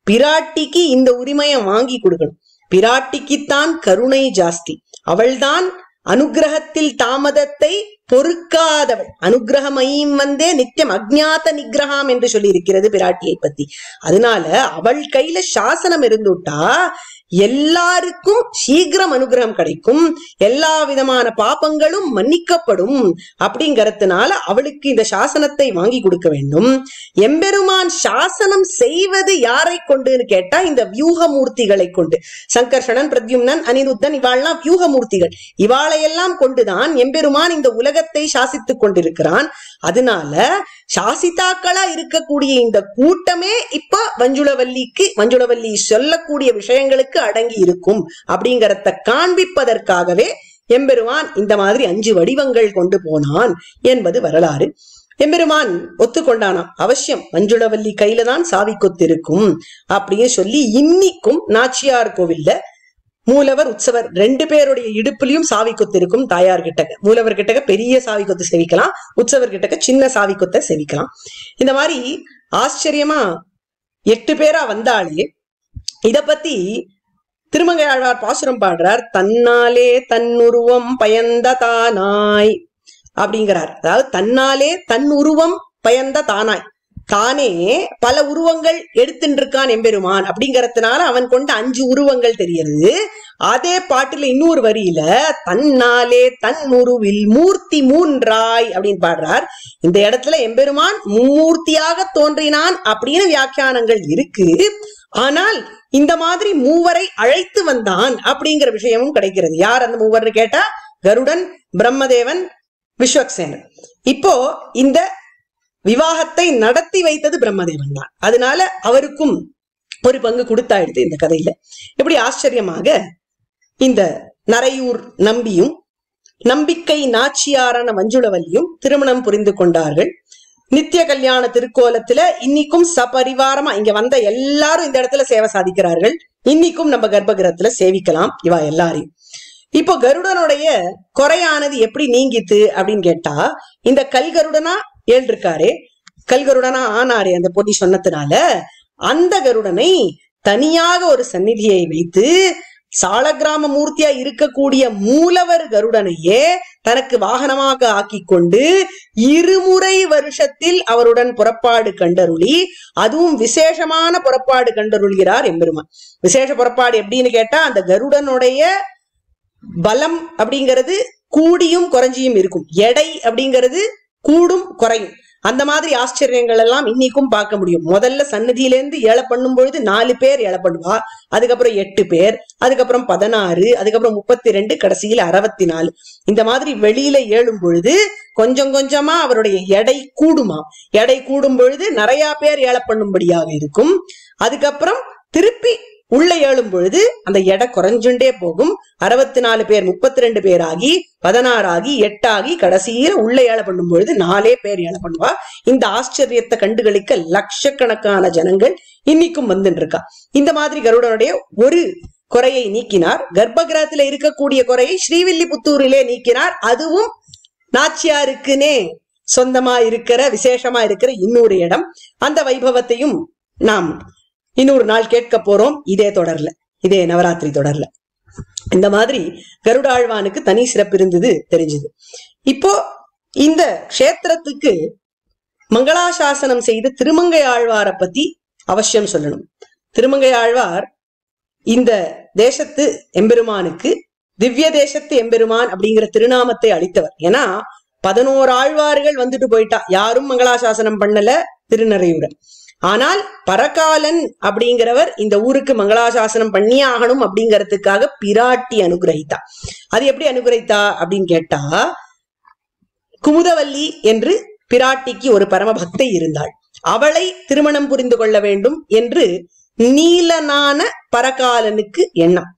பிராட்டிக்கு இந்த உரிமையை வாங்கி கொடுக்கணும். பிராட்டிக்குத்தான் கருணை ஜாஸ்தி, அவள்தான் அனுகிரகத்தில் தாமதத்தை பொறுக்காதவள். அனுகிரகமையும் வந்தே நித்தியம் அஜ்ஞாத நிகிரகம் என்று சொல்லி இருக்கிறது பிராட்டியை பத்தி. அதனால அவள் கையில சாசனம் இருந்துட்டா எல்லாருக்கும் சீக்கிரம் அனுகிரகம் கிடைக்கும், எல்லா விதமான பாபங்களும் மன்னிக்கப்படும். அப்படிங்கறதுனால அவளுக்கு இந்த சாசனத்தை வாங்கி கொடுக்க வேண்டும். எம்பெருமான் சாசனம் செய்வது யாரை கொண்டுன்னு கேட்டா, இந்த வியூகமூர்த்திகளை கொண்டு. சங்கர்ஷணன், பிரத்யும்னன், அனிருத்தன் இவாள்லாம் வியூகமூர்த்திகள். இவாளையெல்லாம் கொண்டுதான் எம்பெருமான் இந்த உலகத்தை சாசித்துக் கொண்டிருக்கிறான். அதனால சாசிதாக்களா இருக்கக்கூடிய இந்த கூட்டமே இப்ப வஞ்சுளவல்லி சொல்லக்கூடிய விஷயங்களுக்கு அடங்கி இருக்கும் அப்படிங்கறத காண்பிப்பதற்காகவே எம்பெருமான் இந்த மாதிரி 5 வடிவங்கள் கொண்டு போனான் என்பது வரலாறு. எம்பெருமான் ஒத்துக்கொண்டானாம். அவசியம் வஞ்சுளவல்லி கையில தான் சாவி கொத்து இருக்கும் அப்படின்னு சொல்லி இன்னிக்கும் நாச்சியார் கோவில்ல மூலவர் உற்சவர் 2 பேருடைய இடுப்புலயும் சாவி கொத்து இருக்கும். தாயார் கிட்டக்க, மூலவர் கிட்டக்க பெரிய சாவி கொத்து சேவிக்கலாம், உற்சவர் கிட்டக்க சின்ன சாவி கொத்தை சேவிக்கலாம். இந்த மாதிரி ஆச்சரியமா 8 பேரா வந்தாலே. இத பத்தி திருமங்கையாழ்வார் பாசுரம் பாடுறார். தன்னாலே தன்னுருவம் பயந்த தானாய் அப்படிங்கிறார். அதாவது தன்னாலே தன் உருவம் பயந்த தானாய், தானே பல உருவங்கள் எடுத்துட்டு இருக்கான் எம்பெருமான் அப்படிங்கறதுனால அவன் கொண்ட 5 உருவங்கள் தெரியுது. அதே பாட்டுல இன்னொரு வரியில தன்னாலே தன் உருவில் மூர்த்தி 3ஆய் அப்படின்னு பாடுறார். இந்த இடத்துல எம்பெருமான் மும்மூர்த்தியாக தோன்றினான் அப்படின்னு வியாக்கியானங்கள் இருக்கு. ஆனால் இந்த மாதிரி மூவரை அழைத்து வந்தான் அப்படிங்கிற விஷயமும் கிடைக்கிறது. யார் அந்த மூவர்னு கேட்டா, கருடன், பிரம்மதேவன், விஸ்வக்சேனர். இப்போ இந்த விவாகத்தை நடத்தி வைத்தது பிரம்மதேவன் தான். அதனால அவருக்கும் ஒரு பங்கு கொடுத்தாயிடுது இந்த கதையில. இப்படி ஆச்சரியமாக இந்த நரையூர் நம்பியும் நம்பிக்கை நாச்சியாரான வஞ்சுளவல்லியும் திருமணம் புரிந்து கொண்டார்கள். நித்திய கல்யாண திருக்கோலத்துல இன்னைக்கும் சபரிவாரமா இங்க வந்த எல்லாரும் இந்த இடத்துல சேவை சாதிக்கிறார்கள். இன்னைக்கும் நம்ம கர்ப்பகிரகத்துல சேவிக்கலாம் இவா எல்லாரையும். இப்போ கருடனுடைய குறையானது எப்படி நீங்கித்து அப்படின்னு கேட்டா, இந்த கல்கருடனா இருக்காரே, கல்கருடனா ஆனாரே அந்த பொண்ணி சொன்னதுனால, அந்த கருடனை தனியாக ஒரு சந்நிதியை வைத்து சாலக்கிராம மூர்த்தியா இருக்கக்கூடிய மூலவர் கருடனையே தனக்கு வாகனமாக ஆக்கி கொண்டு 2 முறை வருஷத்தில் அவருடன் புறப்பாடு கண்டருளி, அதுவும் விசேஷமான புறப்பாடு கண்டருள்கிறார் எம்பெருமான். விசேஷ புறப்பாடு எப்படின்னு கேட்டா, அந்த கருடனுடைய பலம் அப்படிங்கிறது கூடியும் குறைஞ்சியும் இருக்கும், எடை அப்படிங்கிறது கூடும் குறையும். அந்த மாதிரி ஆச்சரியங்கள் எல்லாம் இன்னைக்கும் பார்க்க முடியும். முதல்ல சன்னதியிலேருந்து ஏழை பண்ணும் பொழுது 4 பேர் ஏழை பண்ணுவா, அதுக்கப்புறம் 8 பேர், அதுக்கப்புறம் 16, அதுக்கப்புறம் 32, கடைசியில் 64. இந்த மாதிரி வெளியில ஏழும் பொழுது கொஞ்சம் கொஞ்சமா அவருடைய எடை கூடுமா. எடை கூடும் பொழுது நிறைய பேர் ஏழை பண்ணும்படியாக இருக்கும். அதுக்கப்புறம் திருப்பி உள்ள ஏழும் பொழுது அந்த எடை குறைஞ்சுண்டே போகும். 64 பேர் 32 பேர் ஆகி 16 ஆகி 8 ஆகி கடைசியில உள்ள ஏழை பண்ணும் பொழுது 4 பேர் ஏழை பண்ணுவா. இந்த ஆச்சரியத்தை கண்டுகளிக்க லட்சக்கணக்கான ஜனங்கள் இன்னைக்கும் வந்துட்டு இருக்கா. இந்த மாதிரி கருடனுடைய ஒரு குறையை நீக்கினார். கர்ப்பகிரகத்துல இருக்கக்கூடிய குறையை ஸ்ரீவில்லிபுத்தூரிலே நீக்கினார். அதுவும் நாச்சியாருக்குனே சொந்தமா இருக்கிற விசேஷமா இருக்கிற இன்னொரு இடம். அந்த வைபவத்தையும் நாம் இன்னொரு நாள் கேட்க போறோம். இதே தொடர்ல, இதே நவராத்திரி தொடர்ல. இந்த மாதிரி கருடாழ்வானுக்கு தனி சிறப்பு இருந்தது தெரிஞ்சது. இப்போ இந்த க்ஷேத்திரத்துக்கு மங்களாசாசனம் செய்த திருமங்கை ஆழ்வாரை பத்தி அவசியம் சொல்லணும். திருமங்கை ஆழ்வார் இந்த தேசத்து எம்பெருமானுக்கு திவ்ய தேசத்து எம்பெருமான் அப்படிங்கிற திருநாமத்தை அளித்தவர். ஏன்னா 11 ஆழ்வார்கள் வந்துட்டு போயிட்டா, யாரும் மங்களாசாசனம் பண்ணல திருநறையூரை. ஆனால் பரகாலன் அப்படிங்கிறவர் இந்த ஊருக்கு மங்களாசாசனம் பண்ணியே ஆகணும் அப்படிங்கிறதுக்காக பிராட்டி அனுகிரகித்தா. அது எப்படி அனுகிரகித்தா அப்படின்னு கேட்டா, குமுதவல்லி என்று பிராட்டிக்கு ஒரு பரம பக்தை இருந்தாள். அவளை திருமணம் புரிந்து கொள்ள வேண்டும் என்று நீலனான பரகாலனுக்கு எண்ணம்.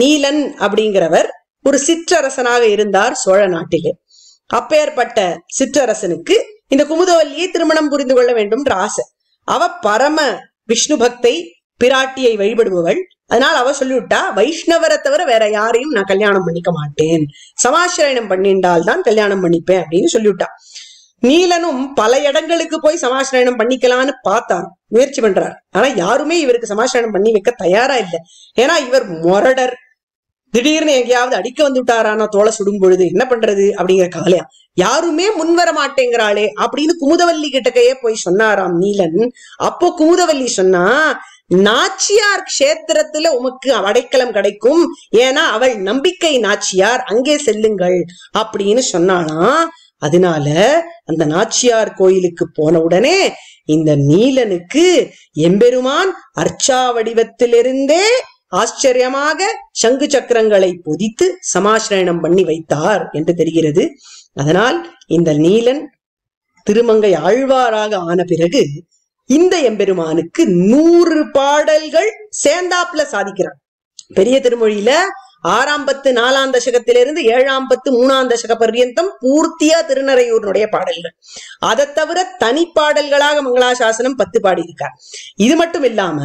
நீலன் அப்படிங்கிறவர் ஒரு சிற்றரசனாக இருந்தார் சோழ நாட்டிலே. அப்பேற்பட்ட சிற்றரசனுக்கு இந்த குமுதவல்லியை திருமணம் புரிந்து கொள்ள வேண்டும் ஆசை. அவ பரம விஷ்ணு பக்தை, பிராட்டியை வழிபடுபவள். அதனால அவ சொல்லிவிட்டா, வைஷ்ணவரை தவிர வேற யாரையும் நான் கல்யாணம் பண்ணிக்க மாட்டேன், சமாசிரயணம் பண்ணிண்டால் தான் கல்யாணம் பண்ணிப்பேன் அப்படின்னு சொல்லிவிட்டா. நீலனும் பல இடங்களுக்கு போய் சமாசிரயணம் பண்ணிக்கலான்னு பார்த்தார், முயற்சி பண்றார். ஆனா யாருமே இவருக்கு சமாசிரயணம் பண்ணி வைக்க தயாரா இல்லை. ஏன்னா இவர் மொரடர், திடீர்னு எங்கேயாவது அடிக்க வந்து விட்டாரானா தோலை சுடும் பொழுது என்ன பண்றது அப்படிங்கிற கவலையா, யாருமே முன்வர மாட்டேங்கிறாளே அப்படின்னு குமுதவல்லி கிட்டக்கையே போய் சொன்னாராம் நீலன். அப்போ குமுதவல்லி சொன்னா, நாச்சியார் கஷேத்திரத்துல உமக்கு அடைக்கலம் கிடைக்கும், ஏன்னா அவள் நம்பிக்கை நாச்சியார், அங்கே செல்லுங்கள் அப்படின்னு சொன்னாலாம். அதனால அந்த நாச்சியார் கோயிலுக்கு போன உடனே இந்த நீலனுக்கு எம்பெருமான் அர்ச்சா வடிவத்திலிருந்தே ஆச்சரியமாக சங்கு சக்கரங்களை பொதித்து சமாசிரயணம் பண்ணி வைத்தார் என்று தெரிகிறது. அதனால் இந்த நீலன் திருமங்கை ஆழ்வாராக ஆன பிறகு இந்த எம்பெருமானுக்கு 100 பாடல்கள் சேர்ந்தாப்புல சாதிக்கிறார். பெரிய திருமொழியில 6ஆம் பத்து 4ஆம் தசகத்திலிருந்து 7ஆம் பத்து 3ஆம் தசக பர்யந்தம் பூர்த்தியா திருநறையூருடைய பாடல்கள். அதை தவிர தனிப்பாடல்களாக மங்களாசாசனம் 10 பாடியிருக்கார். இது மட்டும் இல்லாம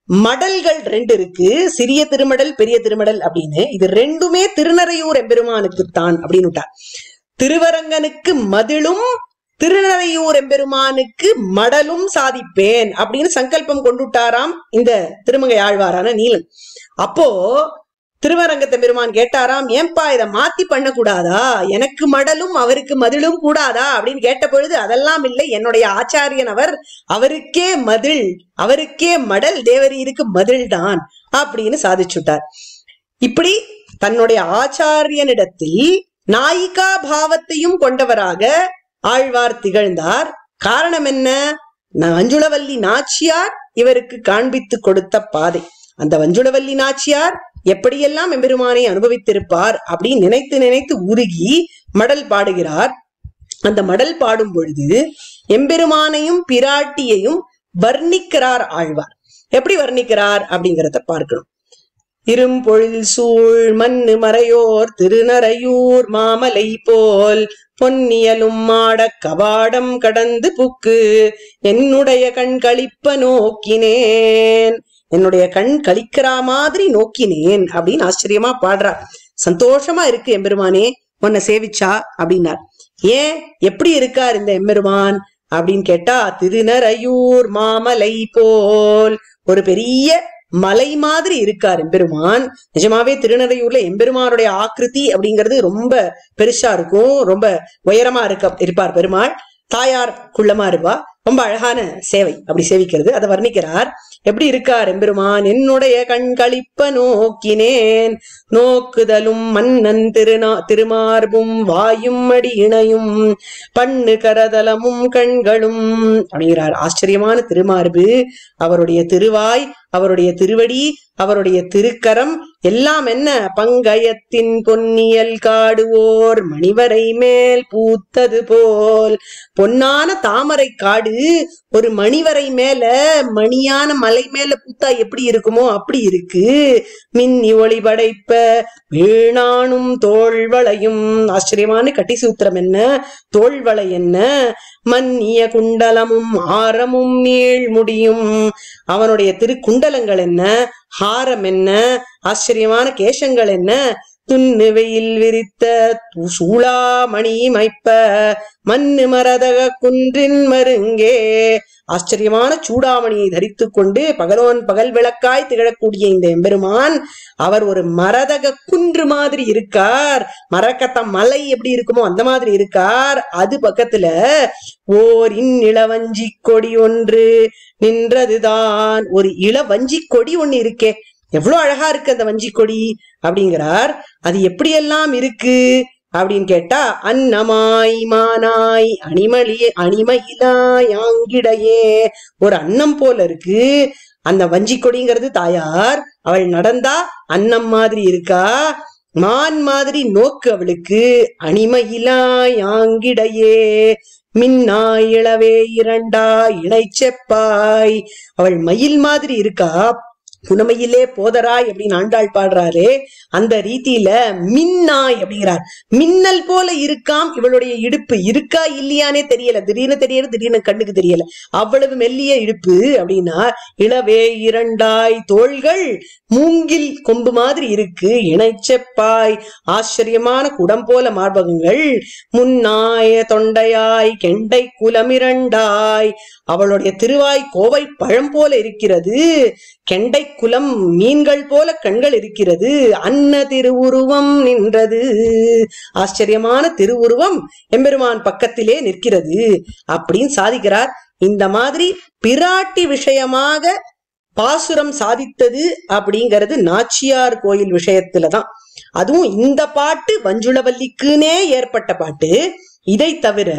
மடல்கள் 2 இருக்கு, சிறிய திருமடல் பெரிய திருமடல் அப்படின்னு. இது 2மே திருநறையூர் எம்பெருமானுக்குத்தான் அப்படின்னு விட்டார். திருவரங்கனுக்கு மதிலும் திருநறையூர் எம்பெருமானுக்கு மடலும் சாதிப்பேன் அப்படின்னு சங்கல்பம் கொண்டுட்டாராம் இந்த திருமங்கை ஆழ்வாரான நீலன். அப்போ திருவரங்கத்தை பெருமான் கேட்டாராம், ஏன்பா இதை மாத்தி பண்ணக்கூடாதா, எனக்கு மடலும் அவருக்கு மதிலும் கூடாதா அப்படின்னு கேட்ட பொழுது, அதெல்லாம் இல்லை, என்னுடைய ஆச்சாரியன் அவர், அவருக்கே மதில் அவருக்கே மடல், தேவரீருக்கு மதில் தான் அப்படின்னு சாதிச்சுட்டார். இப்படி தன்னுடைய ஆச்சாரியனிடத்தில் நாயிகா பாவத்தையும் கொண்டவராக ஆழ்வார் திகழ்ந்தார். காரணம் என்ன? வஞ்சுளவல்லி நாச்சியார் இவருக்கு காண்பித்து கொடுத்த பாதை. அந்த வஞ்சுளவல்லி நாச்சியார் எப்படியெல்லாம் எம்பெருமானை அனுபவித்திருப்பார் அப்படின்னு நினைத்து நினைத்து உருகி மடல் பாடுகிறார். அந்த மடல் பாடும் பொழுது எம்பெருமானையும் பிராட்டியையும் வர்ணிக்கிறார் ஆழ்வார். எப்படி வர்ணிக்கிறார் அப்படிங்கிறத பார்க்கணும். இரும்பொழில் சூழ் மண்ணு மறையோர் திருநறையூர் மாமலை போல் பொன்னியலும் மாட கவாடம் கடந்து புக்கு என்னுடைய கண் களிப்ப நோக்கினேன், என்னுடைய கண் கழிக்கிற மாதிரி நோக்கினேன் அப்படின்னு ஆச்சரியமா பாடுறார். சந்தோஷமா இருக்கு எம்பெருமானே உன்னை சேவிச்சா அப்படின்னார். ஏன், எப்படி இருக்கார் இந்த எம்பெருமான் அப்படின்னு கேட்டா, திருநறையூர் மாமலை போல் ஒரு பெரிய மலை மாதிரி இருக்கார் எம்பெருமான். நிஜமாவே திருநறையூர்ல எம்பெருமானுடைய ஆக்கிருதி அப்படிங்கிறது ரொம்ப பெருசா இருக்கும், ரொம்ப உயரமா இருப்பார் பெருமாள். தாயார் குள்ளமா இருப்பா, ரொம்ப அழகான சேவை, அப்படி சேவிக்கிறது. அதை வர்ணிக்கிறார். எப்படி இருக்கார் எம்பெருமான்? என்னுடைய கண் களிப்ப நோக்கினேன், நோக்குதலும் மன்னன் திருமார்பும் வாயும் அடி இணையும் பண்ணு கரதலமும் கண்களும் அப்படிங்கிறார். ஆச்சரியமான திருமார்பு, அவருடைய திருவாய், அவருடைய திருவடி, அவருடைய திருக்கரம் எல்லாம் என்ன, பங்கயத்தின் பொன்னியல் காடுவோர் மணிவரை மேல் பூத்தது போல். பொன்னான தாமரை காடு ஒரு மணிவரை மேல, மணியான மலை மேல பூத்தா எப்படி இருக்குமோ அப்படி இருக்கு. மின்னி ஒளி படைப்ப வீணானும் தோல்வளையும். ஆச்சரியமான கட்டி சூத்திரம் என்ன, தோல்வளை என்ன, மன்னிய குண்டலமும் ஆரமும் நீள் முடியும். அவனுடைய திருக்குண்டலங்கள் என்ன, ஹாரம் என்ன, ஆச்சரியமான கேசங்கள் என்ன, துண்ணு வெயில் விரித்த சூளாமணி மைப்ப மண்ணு மரதக குன்றின் மருங்கே. ஆச்சரியமான சூடாமணியை தரித்து கொண்டு பகலோன் பகல் விளக்காய் திகழக்கூடிய இந்த எம்பெருமான் அவர் ஒரு மரதக குன்று மாதிரி இருக்கார். மரக்கத்த மலை எப்படி இருக்குமோ அந்த மாதிரி இருக்கார். அது பக்கத்துல ஓர் இளவஞ்சி கொடி ஒன்று நின்றதுதான். ஒரு இளவஞ்சி கொடி ஒண்ணு இருக்கே, எவ்வளவு அழகா இருக்கு அந்த வஞ்சி கொடி அப்படிங்கிறார். அது எப்படியெல்லாம் இருக்கு அப்படின்னு கேட்டா, அன்னமாய் மானாய் அணிமயிலாய் ஆங்கிடையே. ஒரு அன்னம் போல இருக்கு அந்த வஞ்சி கொடிங்கிறது தாயார். அவள் நடந்தா அன்னம் மாதிரி இருக்கா, மான் மாதிரி நோக்கு அவளுக்கு. அணிமயிலாய் ஆங்கிடையே மின்னாய் இளவே இரண்டா இணை செப்பாய். அவள் மயில் மாதிரி இருக்கா, புனமையிலே போதராய் அப்படின்னு ஆண்டாள் பாடுறாரே, அந்த ரீதியில மின்னாய் அப்படிங்கிறார். மின்னல் போல இருக்காம் இவளுடைய இடுப்பு. இருக்கா இல்லையானே தெரியல, திடீர்னு தெரியல, திடீர்னு கண்ணுக்கு தெரியல, அவ்வளவு மெல்லிய இடுப்பு. அப்படின்னா இளவே இரண்டாய் தோள்கள் மூங்கில் கொம்பு மாதிரி இருக்கு. இணைச்செப்பாய் ஆச்சரியமான குடம் போல மார்பகங்கள். முன்னாய தொண்டையாய் கெண்டை குலமிரண்டாய். அவளுடைய திருவாய் கோவை பழம் போல இருக்கிறது. கெண்டை குலம் மீன்கள் போல கண்கள் இருக்கிறது. அன்ன திருவுருவம் நின்றது. ஆச்சரியமான திருவுருவம் எம்பெருமான் பக்கத்திலே நிற்கிறது அப்படின்னு சாதிக்கிறார். இந்த மாதிரி பிராட்டி விஷயமாக பாசுரம் சாதித்தது அப்படிங்கிறது நாச்சியார் கோயில் விஷயத்துலதான். அதுவும் இந்த பாட்டு வஞ்சுளவல்லிக்குனே ஏற்பட்ட பாட்டு. இதை தவிர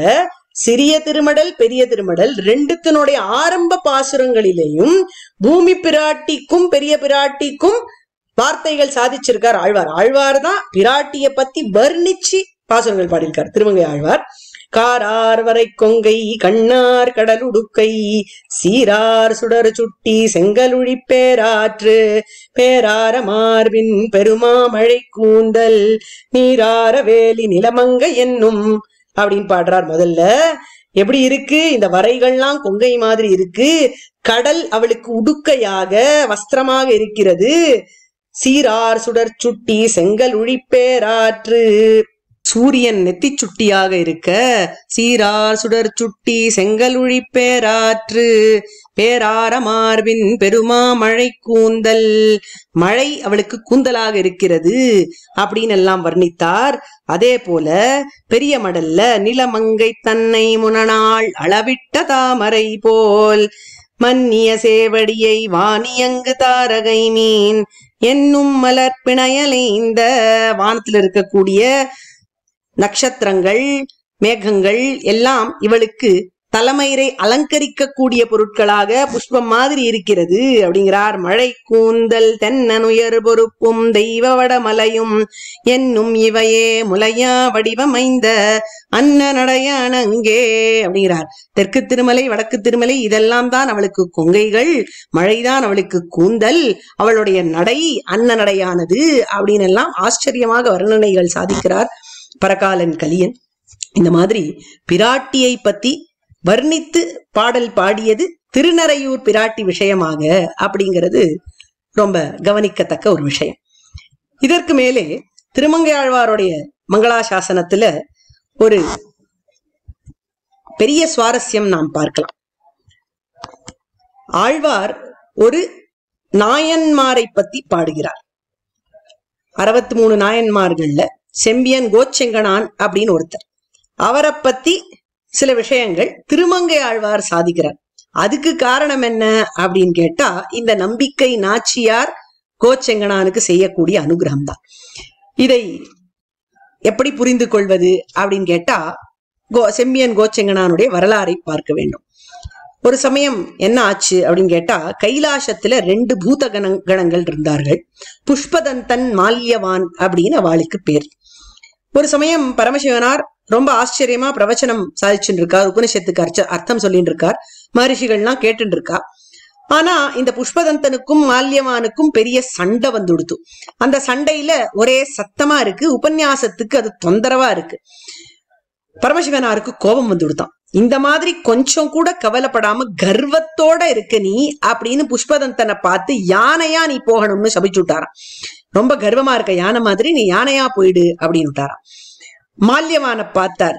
சிறிய திருமடல் பெரிய திருமடல் ரெண்டுத்தினுடைய ஆரம்ப பாசுரங்களிலேயும் பூமி பிராட்டிக்கும் பெரிய பிராட்டிக்கும் வார்த்தைகள் சாதிச்சிருக்கார் ஆழ்வார். ஆழ்வார் தான் பிராட்டிய பத்தி வர்ணிச்சு பாசுரங்கள் பாடியிருக்கார் திருமங்கை ஆழ்வார். காரார் வரை கொங்கை கண்ணார் கடலுடுக்கை சீரார் சுடர் சுட்டி செங்கலுழி பேராற்று பேரார மார்பின் பெருமாமழை கூந்தல் நீரார வேலி நிலமங்க என்னும் அப்படின்னு பாடுறார். முதல்ல எப்படி இருக்கு இந்த வரைகள்லாம் கொங்கை மாதிரி இருக்கு. கடல் அவளுக்கு உடுக்கையாக வஸ்திரமாக இருக்கிறது. சீரார் சுடர் சுட்டி செங்கல் உழிப்பேராற்று. சூரியன் நெத்தி சுட்டியாக இருக்க சீரார் சுடர் சுட்டி செங்கல் உழிப்பேராற்று. பேரார மார்பின் பெருமா மழை கூந்தல். மழை அவளுக்கு கூந்தலாக இருக்கிறது அப்படின்னு எல்லாம் வர்ணித்தார். அதே போல பெரிய மடல்ல நிலமங்கை தன்னை முனநாள் அளவிட்ட தாமரை போல் மன்னிய சேவடியை வாணியங்கு தாரகை மீன் என்னும் மலர் பிணையலை. இந்த வானத்தில் இருக்கக்கூடிய நட்சத்திரங்கள் மேகங்கள் எல்லாம் இவளுக்கு தலைமயிரை அலங்கரிக்க கூடிய பொருட்களாக புஷ்பம் மாதிரி இருக்கிறது அப்படிங்கிறார். மழை கூந்தல் தென்னனுயர் பொறுப்பும் தெய்வ வடமலையும் என்னும் இவையே முலையா வடிவமைந்த அன்ன நடையானங்கே அப்படிங்கிறார். தெற்கு திருமலை வடக்கு திருமலை இதெல்லாம் தான் அவளுக்கு கொங்கைகள், மழைதான் அவளுக்கு கூந்தல், அவளுடைய நடை அன்ன நடையானது அப்படின்னு எல்லாம் ஆச்சரியமாக வர்ணனைகள் சாதிக்கிறார் பரகாலன் கலியன். இந்த மாதிரி பிராட்டியை பத்தி வர்ணித்து பாடல் பாடியது திருநறையூர் பிராட்டி விஷயமாக அப்படிங்கிறது ரொம்ப கவனிக்கத்தக்க ஒரு விஷயம். இதற்கு மேலே திருமங்கை ஆழ்வாருடைய மங்களாசாசனத்துல ஒரு பெரிய சுவாரஸ்யம் நாம் பார்க்கலாம். ஆழ்வார் ஒரு நாயன்மாரை பத்தி பாடுகிறார். 63 நாயன்மார்கள்ல செம்பியன் கோச்செங்கனான் அப்படின்னு ஒருத்தர். அவரை பத்தி சில விஷயங்கள் திருமங்கை ஆழ்வார் சாதிக்கிறார். அதுக்கு காரணம் என்ன அப்படின்னு கேட்டா, இந்த நம்பிக்கை நாச்சியார் கோச்செங்கனானுக்கு செய்யக்கூடிய அனுகிரகம் தான். இதை எப்படி புரிந்து கொள்வது அப்படின்னு கேட்டா, செம்பியன் கோச்செங்கனானுடைய வரலாறை பார்க்க வேண்டும். ஒரு சமயம் என்ன ஆச்சு அப்படின்னு கேட்டா, கைலாசத்துல 2 பூத கணங்கள் இருந்தார்கள். புஷ்பதந்தன் மால்யவான் அப்படின்னு அவளுக்கு பேர். ஒரு சமயம் பரமசிவனார் ரொம்ப ஆச்சரியமா பிரவச்சனம் சாதிச்சுட்டு இருக்கார். உபனிஷத்துக்கு அர்த்தம் சொல்லிட்டு இருக்கார். மகரிஷிகள்லாம் கேட்டு இருக்கா. ஆனா இந்த புஷ்பதந்தனுக்கும் மால்யவானுக்கும் பெரிய சண்டை வந்துடுத்து. அந்த சண்டையில ஒரே சத்தமா இருக்கு. உபன்யாசத்துக்கு அது தொந்தரவா இருக்கு. பரமசிவனாருக்கு கோபம் வந்துடுத்தான். இந்த மாதிரி கொஞ்சம் கூட கவலைப்படாம கர்வத்தோட இருக்க நீ அப்படின்னு புஷ்பதந்தனை பார்த்து யானையா நீ போகணும்னு சபிச்சுட்டாராம். ரொம்ப கர்வமா இருக்க யானை மாதிரி, நீ யானையா போயிடு அப்படின்னு விட்டாராம். மால்யவான பார்த்தார்,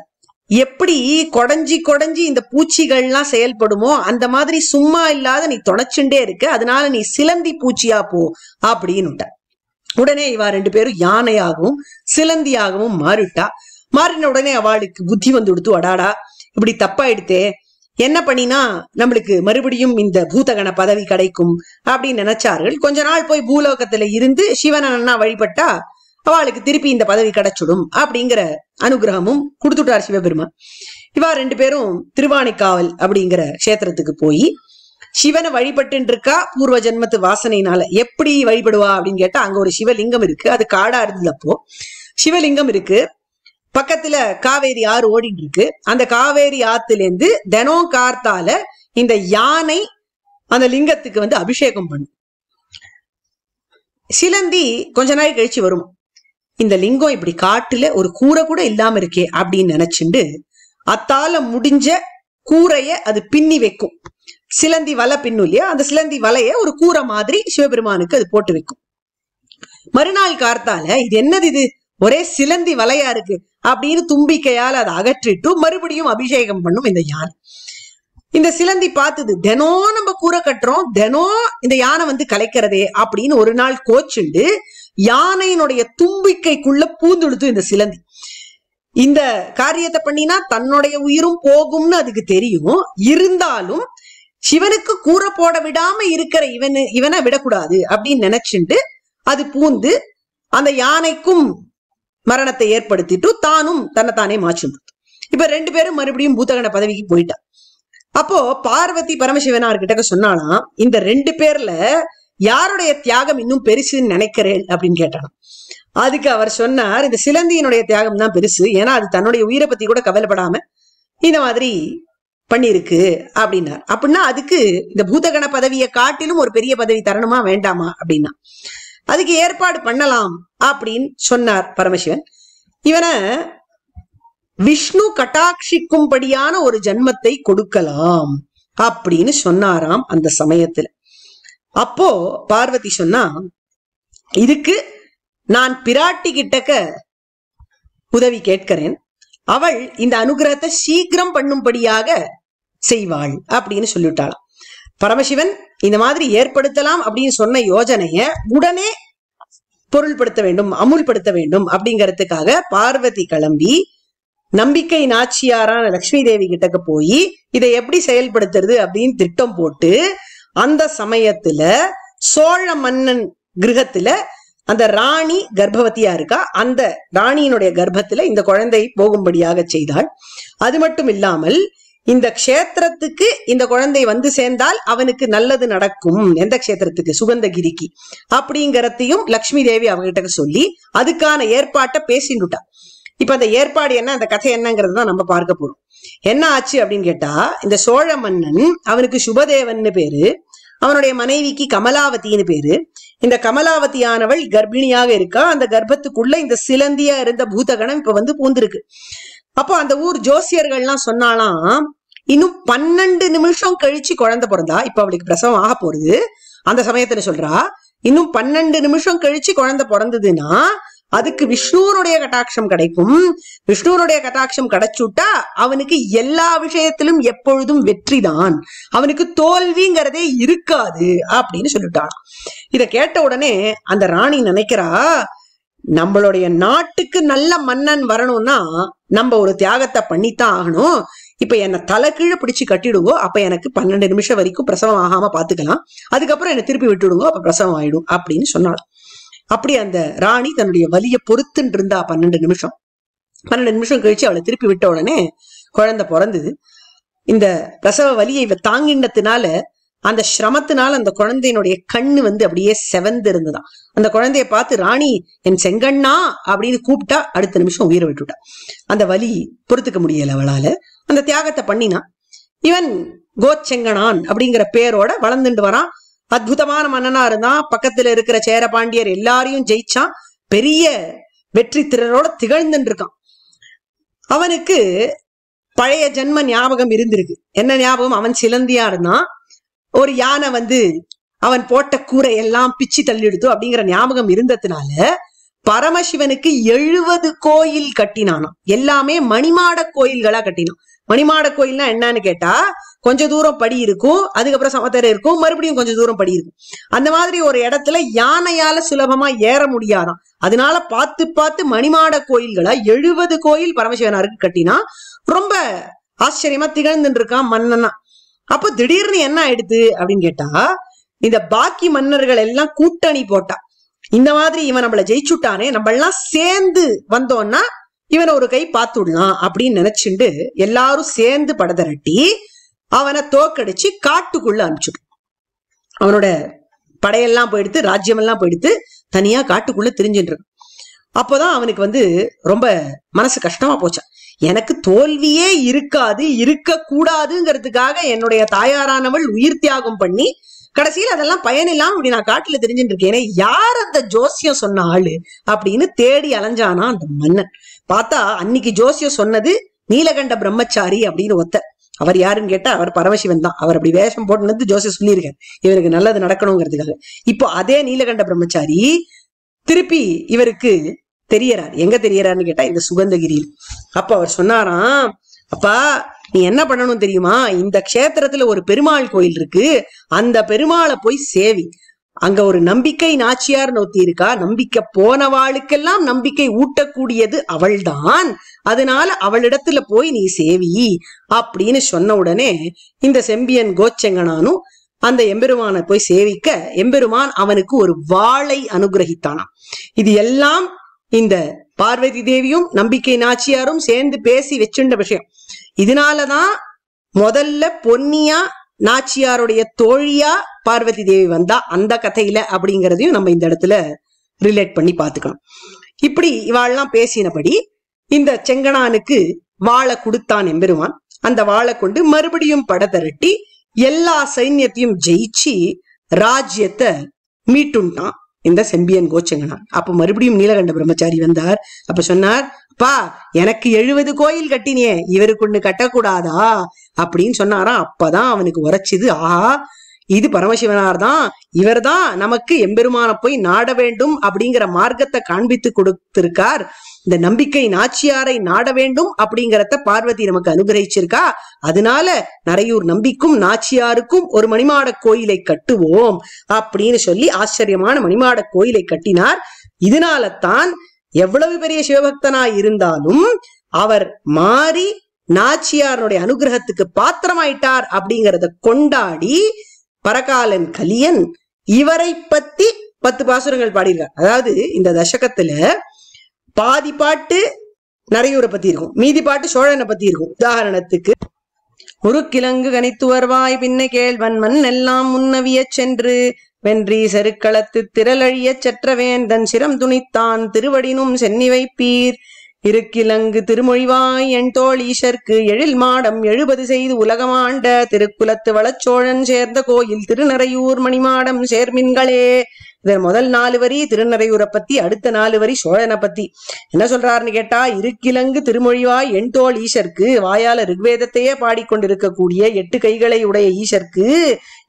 எப்படி கொடைஞ்சி கொடைஞ்சி இந்த பூச்சிகள்லாம் செயல்படுமோ அந்த மாதிரி சும்மா இல்லாத நீ தொலைச்சுண்டே இருக்க, அதனால நீ சிலந்தி பூச்சியா போ அப்படின்னு விட்டார். உடனே இவா 2 பேரும் யானையாகவும் சிலந்தியாகவும் மாறின உடனே அவளுக்கு புத்தி வந்து கொடுத்து, அடாடா இப்படி தப்பாயிடுத்தே, என்ன பண்ணினா நம்மளுக்கு மறுபடியும் இந்த பூதகண பதவி கிடைக்கும் அப்படின்னு நினைச்சார்கள். கொஞ்ச நாள் போய் பூலோகத்துல இருந்து சிவனன்னா வழிபட்டா அவளுக்கு திருப்பி இந்த பதவி கிடைச்சிடும் அப்படிங்கிற அனுகிரகமும் கொடுத்துட்டார் சிவபெருமான். இவா 2 பேரும் திருவானைக்காவல் அப்படிங்கிற கஷேத்திரத்துக்கு போய் சிவனை வழிபட்டு இருக்கா. பூர்வ ஜென்மத்து வாசனையினால எப்படி வழிபடுவா அப்படின்னு கேட்டா, அங்க ஒரு சிவலிங்கம் இருக்கு. அது காடா இருந்தது. அப்போ சிவலிங்கம் இருக்கு, பக்கத்துல காவேரி ஆறு ஓடிட்டு இருக்கு. அந்த காவேரி ஆத்துல இருந்து தினம் கார்த்தால இந்த யானை அந்த லிங்கத்துக்கு வந்து அபிஷேகம் பண்ணும். சிலந்தி கொஞ்ச நாள் கழிச்சு வரும். இந்த லிங்கம் இப்படி காட்டுல ஒரு கூரை கூட இல்லாம இருக்கே அப்படின்னு நினைச்சுண்டு அத்தால முடிஞ்ச கூரைய அது பின்னி வைக்கும். சிலந்தி வலை பின்னும் இல்லையா, அந்த சிலந்தி வலைய ஒரு கூரை மாதிரி சிவபெருமானுக்கு அது போட்டு வைக்கும். மறுநாள் கார்த்தால இது என்னது, இது ஒரே சிலந்தி வலையா இருக்கு அப்படின்னு தும்பிக்கையால் அதை அகற்றிட்டு மறுபடியும் அபிஷேகம் பண்ணும் இந்த யானை. இந்த சிலந்தி பார்த்தது, தினம் நம்ம கூரை கட்டுறோம், தினம் இந்த யானை வந்து கலைக்கிறதே அப்படின்னு ஒரு நாள் கோச்சுண்டு யானையினுடைய தும்பிக்கைக்குள்ள பூந்துடுத்து இந்த சிலந்தி. இந்த காரியத்தை பண்ணினா தன்னுடைய உயிரும் போகும்னு அதுக்கு தெரியும். இருந்தாலும் சிவனுக்கு கூரை போட விடாம இருக்கிற இவனை விடக்கூடாது அப்படின்னு நினைச்சுட்டு அது பூந்து அந்த யானைக்கும் மரணத்தை ஏற்படுத்திட்டு தானும் தன்னைத்தானே மாற்றும். இப்ப 2 பேரும் மறுபடியும் பூதகண பதவிக்கு போயிட்டா. அப்போ பார்வதி பரமசிவனார்கிட்ட சொன்னாலாம், இந்த 2 பேர்ல யாருடைய தியாகம் இன்னும் பெருசுன்னு நினைக்கிறேன் அப்படின்னு கேட்டாலும். அதுக்கு அவர் சொன்னார், இந்த சிலந்தியினுடைய தியாகம் தான் பெருசு. ஏன்னா அது தன்னுடைய உயிரை பத்தி கூட கவலைப்படாம இந்த மாதிரி பண்ணிருக்கு அப்படின்னார். அப்படின்னா அதுக்கு இந்த பூதகண பதவியை காட்டிலும் ஒரு பெரிய பதவி தரணுமா வேண்டாமா அப்படின்னா, அதுக்கு ஏற்பாடு பண்ணலாம் அப்படின்னு சொன்னார் பரமசிவன். இவனை விஷ்ணு கட்டாட்சிக்கும்படியான ஒரு ஜன்மத்தை கொடுக்கலாம் அப்படின்னு சொன்னாராம் அந்த சமயத்துல. அப்போ பார்வதி சொன்னா, இதுக்கு நான் பிராட்டி கிட்டக்க உதவி கேட்கிறேன், அவள் இந்த அனுகிரகத்தை சீக்கிரம் பண்ணும்படியாக செய்வாள் அப்படின்னு சொல்லிவிட்டாளாம். பரமசிவன் இந்த மாதிரி ஏற்படுத்தலாம் அப்படின்னு சொன்ன யோஜனைய உடனே பொருள்படுத்த வேண்டும், அமுல்படுத்த வேண்டும் அப்படிங்கறதுக்காக பார்வதி கிளம்பி நம்பிக்கை நாச்சியாரான லட்சுமி தேவி கிட்டக்க போய் இதை எப்படி செயல்படுத்துறது அப்படின்னு திட்டம் போட்டு, அந்த சமயத்துல சோழ மன்னன் கிரகத்துல அந்த ராணி கர்ப்பவதியா இருக்கா, அந்த ராணியினுடைய கர்ப்பத்துல இந்த குழந்தை போகும்படியாக செய்தாள். அது மட்டும் இல்லாமல் இந்த க்ஷேத்திரத்துக்கு இந்த குழந்தை வந்து சேர்ந்தால் அவனுக்கு நல்லது நடக்கும், எந்த க்ஷேத்திரத்துக்கு, சுகந்தகிரிக்கு அப்படிங்கறதையும் லட்சுமி தேவி அவகிட்ட சொல்லி அதுக்கான ஏற்பாட்டை பேசிட்டுட்டா. இப்ப அந்த ஏற்பாடு என்ன, அந்த கதை என்னங்கிறதுதான் நம்ம பார்க்க போறோம். என்ன ஆச்சு அப்படின்னு கேட்டா, இந்த சோழ மன்னன் அவனுக்கு சுபதேவன்னு பேரு, அவனுடைய மனைவிக்கு கமலாவதின்னு பேரு. இந்த கமலாவதியானவள் கர்ப்பிணியாக இருக்கா. அந்த கர்ப்பத்துக்குள்ள இந்த சிலந்தியா இருந்த பூதகணம் இப்ப வந்து பூந்திருக்கு. அப்போ அந்த ஊர் ஜோசியர்கள்லாம் சொன்னாலாம், இன்னும் 12 நிமிஷம் கழிச்சு குழந்தை பிறந்தா, இப்ப அவளுக்கு பிரசவம் ஆக போறது, அந்த சமயத்துல சொல்றா, இன்னும் 12 நிமிஷம் கழிச்சு குழந்தை பிறந்ததுன்னா அதுக்கு விஷ்ணுனுடைய கட்டாட்சம் கிடைக்கும். விஷ்ணுனுடைய கட்டாட்சம் கிடைச்சுட்டா அவனுக்கு எல்லா விஷயத்திலும் எப்பொழுதும் வெற்றிதான், அவனுக்கு தோல்விங்கிறதே இருக்காது அப்படின்னு சொல்லிட்டான். இத கேட்ட உடனே அந்த ராணி நினைக்கிறா, நம்மளுடைய நாட்டுக்கு நல்ல மன்னன் வரணும்னா நம்ம ஒரு தியாகத்தை பண்ணித்தான் ஆகணும். இப்ப என்ன தலை கீழே பிடிச்சு கட்டிடுங்கோ, அப்ப எனக்கு 12 நிமிஷம் வரைக்கும் பிரசவம் ஆகாம பாத்துக்கலாம், அதுக்கப்புறம் என்ன திருப்பி விட்டுடுங்கோ, அப்ப பிரசவம் ஆயிடும் அப்படின்னு சொன்னாள். அப்படி அந்த ராணி தன்னுடைய வலிய பொறுத்துன்னு இருந்தா 12 நிமிஷம். 12 நிமிஷம் கழிச்சு அவளை திருப்பி விட்ட உடனே குழந்தை பிறந்தது. இந்த பிரசவ வலியை இவ தாங்கினதுனால, அந்த சிரமத்தினால அந்த குழந்தையினுடைய கண்ணு வந்து அப்படியே செவந்து இருந்ததாம். அந்த குழந்தைய பார்த்து ராணி என் செங்கண்ணா அப்படின்னு கூப்பிட்டா அடுத்த நிமிஷம் உயிரை விட்டுட்டா. அந்த வலி பொறுத்துக்க முடியல அவளால. அந்த தியாகத்தை பண்ணினா. இவன் கோச்செங்கனான் அப்படிங்கிற பேரோட வளர்ந்துட்டு வரான். அற்புதமான மன்னனா இருந்தான். பக்கத்துல இருக்கிற சேர பாண்டியர் எல்லாரையும் ஜெயிச்சான். பெரிய வெற்றி திறரோட திகழ்ந்துட்டு இருக்கான். அவனுக்கு பழைய ஜென்ம ஞாபகம் இருந்திருக்கு. என்ன ஞாபகம்? அவன் சிலந்தியா இருந்தான். ஒரு யானை வந்து அவன் போட்ட கூரை எல்லாம் பிச்சு தள்ளிடுத்து அப்படிங்கிற ஞாபகம் இருந்ததுனால பரமசிவனுக்கு 70 கோயில் கட்டினானாம். எல்லாமே மணிமாட கோயில்களா கட்டினான். மணிமாட கோயில்னா என்னன்னு கேட்டா, கொஞ்ச தூரம் படி இருக்கும், அதுக்கப்புறம் சமத்தரை இருக்கும், மறுபடியும் கொஞ்சம் தூரம் படி இருக்கும். அந்த மாதிரி ஒரு இடத்துல யானையால சுலபமா ஏற முடியாதாம். அதனால பார்த்து பார்த்து மணிமாட கோயில்களா 70 கோயில் பரமசிவனாருக்கு கட்டினா. ரொம்ப ஆச்சரியமா திகழ்ந்துட்டு இருக்கான் மன்னனா. அப்போ திடீர்னு என்ன ஆயிடுது அப்படின்னு கேட்டா, இந்த பாக்கி மன்னர்கள் எல்லாம் கூட்டணி போட்டா. இந்த மாதிரி இவன் நம்மள ஜெயிச்சுட்டானே, நம்ம எல்லாம் சேர்ந்து வந்தோம்னா இவனை ஒரு கை பார்த்து விடலாம் அப்படின்னு நினைச்சுண்டு எல்லாரும் சேர்ந்து படதரட்டி அவனை தோக்கடிச்சு காட்டுக்குள்ள அனுப்பிச்சுடும். அவனோட படையெல்லாம் போயிடுத்து, ராஜ்யம் எல்லாம் போயிடுத்து, தனியா காட்டுக்குள்ள திரிஞ்சுட்டு. அப்போதான் அவனுக்கு ரொம்ப மனசு கஷ்டமா போச்சா. எனக்கு தோல்வியே இருக்காது, இருக்க கூடாதுங்கிறதுக்காக என்னுடைய தாயாரானவள் உயிர் தியாகம் பண்ணி கடைசியில் அதெல்லாம் பயனில்லாம இப்படி நான் காட்டுல தெரிஞ்சுட்டு இருக்கேனே, யார் அந்த ஜோசியம் சொன்ன ஆளு அப்படின்னு தேடி அலைஞ்சானா அந்த மன்னன். பார்த்தா அன்னைக்கு ஜோசியம் சொன்னது நீலகண்ட பிரம்மச்சாரி அப்படின்னு ஒத்த. அவர் யாருன்னு கேட்டா அவர் பரமசிவன் தான். அவர் அப்படி வேஷம் போட்டு ஜோசியம் சொல்லியிருக்காரு இவருக்கு நல்லது நடக்கணுங்கிறதுக்காக. இப்போ அதே நீலகண்ட பிரம்மச்சாரி திருப்பி இவருக்கு தெரியறார். எங்க தெரியறாருன்னு கேட்டா இந்த சுகந்தகிரியில். அப்ப அவர் சொன்னாராம், அப்பா நீ என்ன பண்ணணும் தெரியுமா, இந்த க்ஷேத்திரத்துல ஒரு பெருமாள் கோயில் இருக்கு, அந்த பெருமாளை போய் சேவி. அங்க ஒரு நம்பிக்கை நாச்சியார்னு ஒருத்தி இருக்கா, நம்பிக்கை போனவாளுக்கெல்லாம் நம்பிக்கை ஊட்டக்கூடியது அவள்தான், அதனால அவளிடத்துல போய் நீ சேவி அப்படின்னு சொன்ன உடனே இந்த செம்பியன் கோச்செங்கனானும் அந்த எம்பெருமானை போய் சேவிக்க எம்பெருமான் அவனுக்கு ஒரு வாளை அனுகிரகித்தானாம். இது எல்லாம் இந்த பார்வதி தேவியும் நம்பிக்கை நாச்சியாரும் சேர்ந்து பேசி வச்சுண்ட விஷயம். இதனாலதான் முதல்ல பொன்னியா நாச்சியாருடைய தோழியா பார்வதி தேவி வந்தா அந்த கதையில அப்படிங்கிறதையும் நம்ம இந்த இடத்துல ரிலேட் பண்ணி பாத்துக்கணும். இப்படி இவாள்லாம் பேசினபடி இந்த செங்கனானுக்கு வாளை கொடுத்தான் எம்பெருமான். அந்த வாளை கொண்டு மறுபடியும் படை திரட்டி எல்லா சைன்யத்தையும் ஜெயிச்சு ராஜ்யத்தை மீட்டுண்டான் இந்த செம்பியன் கோச்செங்கனான். அப்ப மறுபடியும் நீலகண்ட பிரம்மச்சாரி வந்தார். அப்ப சொன்னார், பா எனக்கு 70 கோயில் கட்டினியே, இவருக்கு ஒண்ணு கட்டக்கூடாதா அப்படின்னு சொன்னாராம். அப்பதான் அவனுக்கு உரைச்சுது, ஆஹா இது பரமசிவனார் தான், இவர் தான் நமக்கு எம்பெருமான போய் நாட வேண்டும் அப்படிங்கிற மார்க்கத்தை காண்பித்து கொடுத்திருக்கார். இந்த நம்பிக்கை நாச்சியாரை நாட வேண்டும் அப்படிங்கிறத பார்வதி நமக்கு அனுகிரகிச்சிருக்கா. அதனால நரையூர் நம்பிக்கும் நாச்சியாருக்கும் ஒரு மணிமாட கோயிலை கட்டுவோம் அப்படின்னு சொல்லி ஆச்சரியமான மணிமாட கோயிலை கட்டினார். இதனால தான் எவ்வளவு பெரிய சிவபக்தனா இருந்தாலும் அவர் மாறி நாச்சியாருடைய அனுகிரகத்துக்கு பாத்திரமாயிட்டார் அப்படிங்கறத கொண்டாடி பரகாலன் கலியன் இவரை பத்தி 10 பாசுரங்கள் பாடியிருக்கார். அதாவது இந்த தசகத்துல பாதி பாட்டு நரையூரை பத்தி இருக்கும், மீதி பாட்டு சோழனை பத்தி இருக்கும். உதாரணத்துக்கு, ஒரு கிழங்கு கனித்து வருவாய் பின்ன கேள்வன் மண் எல்லாம் முன்னவிய சென்று வென்றி செருக்களத்து திரளழிய செற்றவேந்தன் சிரம் துணித்தான் திருவடினும் சென்னி வைப்பீர். இருக்கிலங்கு திருமொழிவாய் என் தோள் ஈசர்க்கு எழில் மாடம் 70 செய்து உலகமாண்ட திருக்குலத்து வளச்சோழன் சேர்ந்த கோயில் திருநரையூர் மணிமாடம் சேர்மின்களே. இதன் முதல் 4 வரி திருநரையூரை பத்தி, அடுத்த 4 வரி சோழனை பத்தி. என்ன சொல்றாருன்னு கேட்டா, இருக்கிலங்கு திருமொழிவாய் என் தோள் ஈசர்க்கு, வாயால ரிக்வேதத்தையே பாடிக்கொண்டிருக்கக்கூடிய 8 கைகளை உடைய ஈசர்க்கு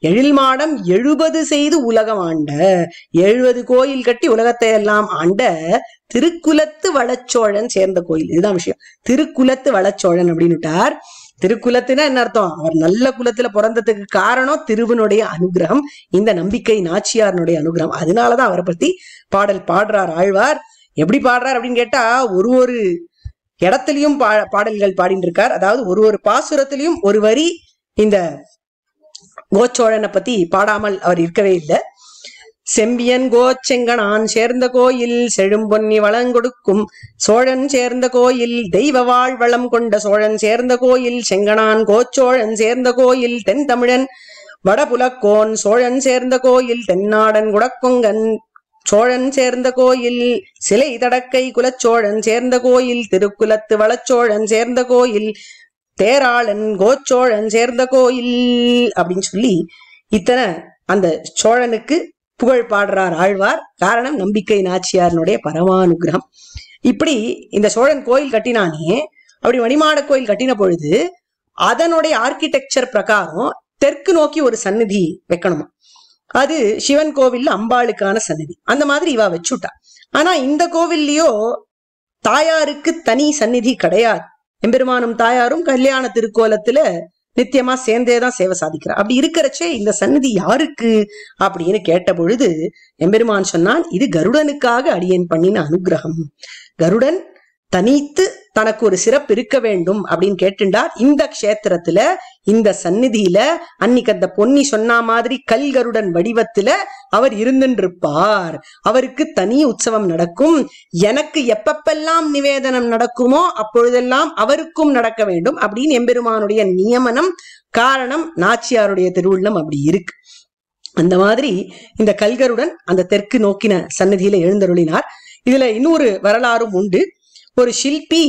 எழில் மாடம் 70 செய்து உலகம் ஆண்ட, 70 கோயில் கட்டி உலகத்தை எல்லாம் ஆண்ட திருக்குலத்து வளச்சோழன் சேர்ந்த கோயில். இதுதான் விஷயம். திருக்குலத்து வளச்சோழன் அப்படின்னுட்டார். திருக்குலத்துனா என்ன அர்த்தம்? அவர் நல்ல குலத்துல பிறந்ததுக்கு காரணம் திருவனுடைய அனுகிரகம், இந்த நம்பிக்கை நாச்சியாரனுடைய அனுகிரகம். அதனாலதான் அவரை பத்தி பாடல் பாடுறார் ஆழ்வார். எப்படி பாடுறார் அப்படின்னு கேட்டா, ஒரு இடத்துலயும் பாடல்கள் பாடிட்டு இருக்கார். அதாவது ஒரு பாசுரத்திலையும் ஒரு வரி இந்த கோச்சோழனை பத்தி பாடாமல் அவர் இருக்கவே இல்லை. செம்பியன் கோச்செங்கனான் சேர்ந்த கோயில் செழும்பொன்னி வளங்கொடுக்கும் சோழன் சேர்ந்த கோயில் தெய்வ வாழ்வளம் கொண்ட சோழன் சேர்ந்த கோயில் செங்கனான் கோச்சோழன் சேர்ந்த கோயில் தென் தமிழன் வடபுலக்கோன் சோழன் சேர்ந்த கோயில் தென்னாடன் குடக்கொங்கன் சோழன் சேர்ந்த கோயில் சிலை தடக்கை குலச்சோழன் சேர்ந்த கோயில் திருக்குலத்து வளச்சோழன் சேர்ந்த கோயில் தேராளன் கோச்சோழன் சேர்ந்த கோயில் அப்படின்னு சொல்லி இத்தனை அந்த சோழனுக்கு புகழ் பாடுறார் ஆழ்வார். காரணம் நம்பிக்கை நாச்சியாரனுடைய பரமானுகிரகம். இப்படி இந்த சோழன் கோயில் கட்டினானே, அப்படி மணிமாட கோயில் கட்டின பொழுது அதனுடைய ஆர்கிடெக்சர் பிரகாரம் தெற்கு நோக்கி ஒரு சந்நிதி வைக்கணுமா. அது சிவன் கோவில்ல அம்பாளுக்கான சந்நிதி. அந்த மாதிரி இவ வச்சுட்டா. ஆனா இந்த கோவில்லையோ தாயாருக்கு தனி சந்நிதி கிடையாது. எம்பெருமானும் தாயாரும் கல்யாண திருக்கோலத்துல நித்தியமா சேர்ந்தேதான் சேவை சாதிக்கிறா. அப்படி இருக்கிறச்சே இந்த சந்நிதி யாருக்கு அப்படின்னு கேட்ட பொழுது எம்பெருமான் சொன்னான், இது கருடனுக்காக அடியேன் பண்ணின அனுகிரகம். கருடன் தனித்து தனக்கு ஒரு சிறப்பு இருக்க வேண்டும் அப்படின்னு கேட்டுண்டார். இந்த க்ஷேத்திரத்துல இந்த சந்நிதியில அன்னைக்கு அந்த பொன்னி சொன்ன மாதிரி கல்கருடன் வடிவத்துல அவர் இருந்துருப்பார். அவருக்கு தனி உற்சவம் நடக்கும். எனக்கு எப்பப்பெல்லாம் நிவேதனம் நடக்குமோ அப்பொழுதெல்லாம் அவருக்கும் நடக்க வேண்டும் அப்படின்னு எம்பெருமானுடைய நியமனம். காரணம் நாச்சியாருடைய திருவுள்ளம் அப்படி இருக்கு. அந்த மாதிரி இந்த கல்கருடன் அந்த தெற்கு நோக்கின சந்நிதியில எழுந்தருளினார். இதுல இன்னொரு வரலாறும் உண்டு. ஒரு சிற்பி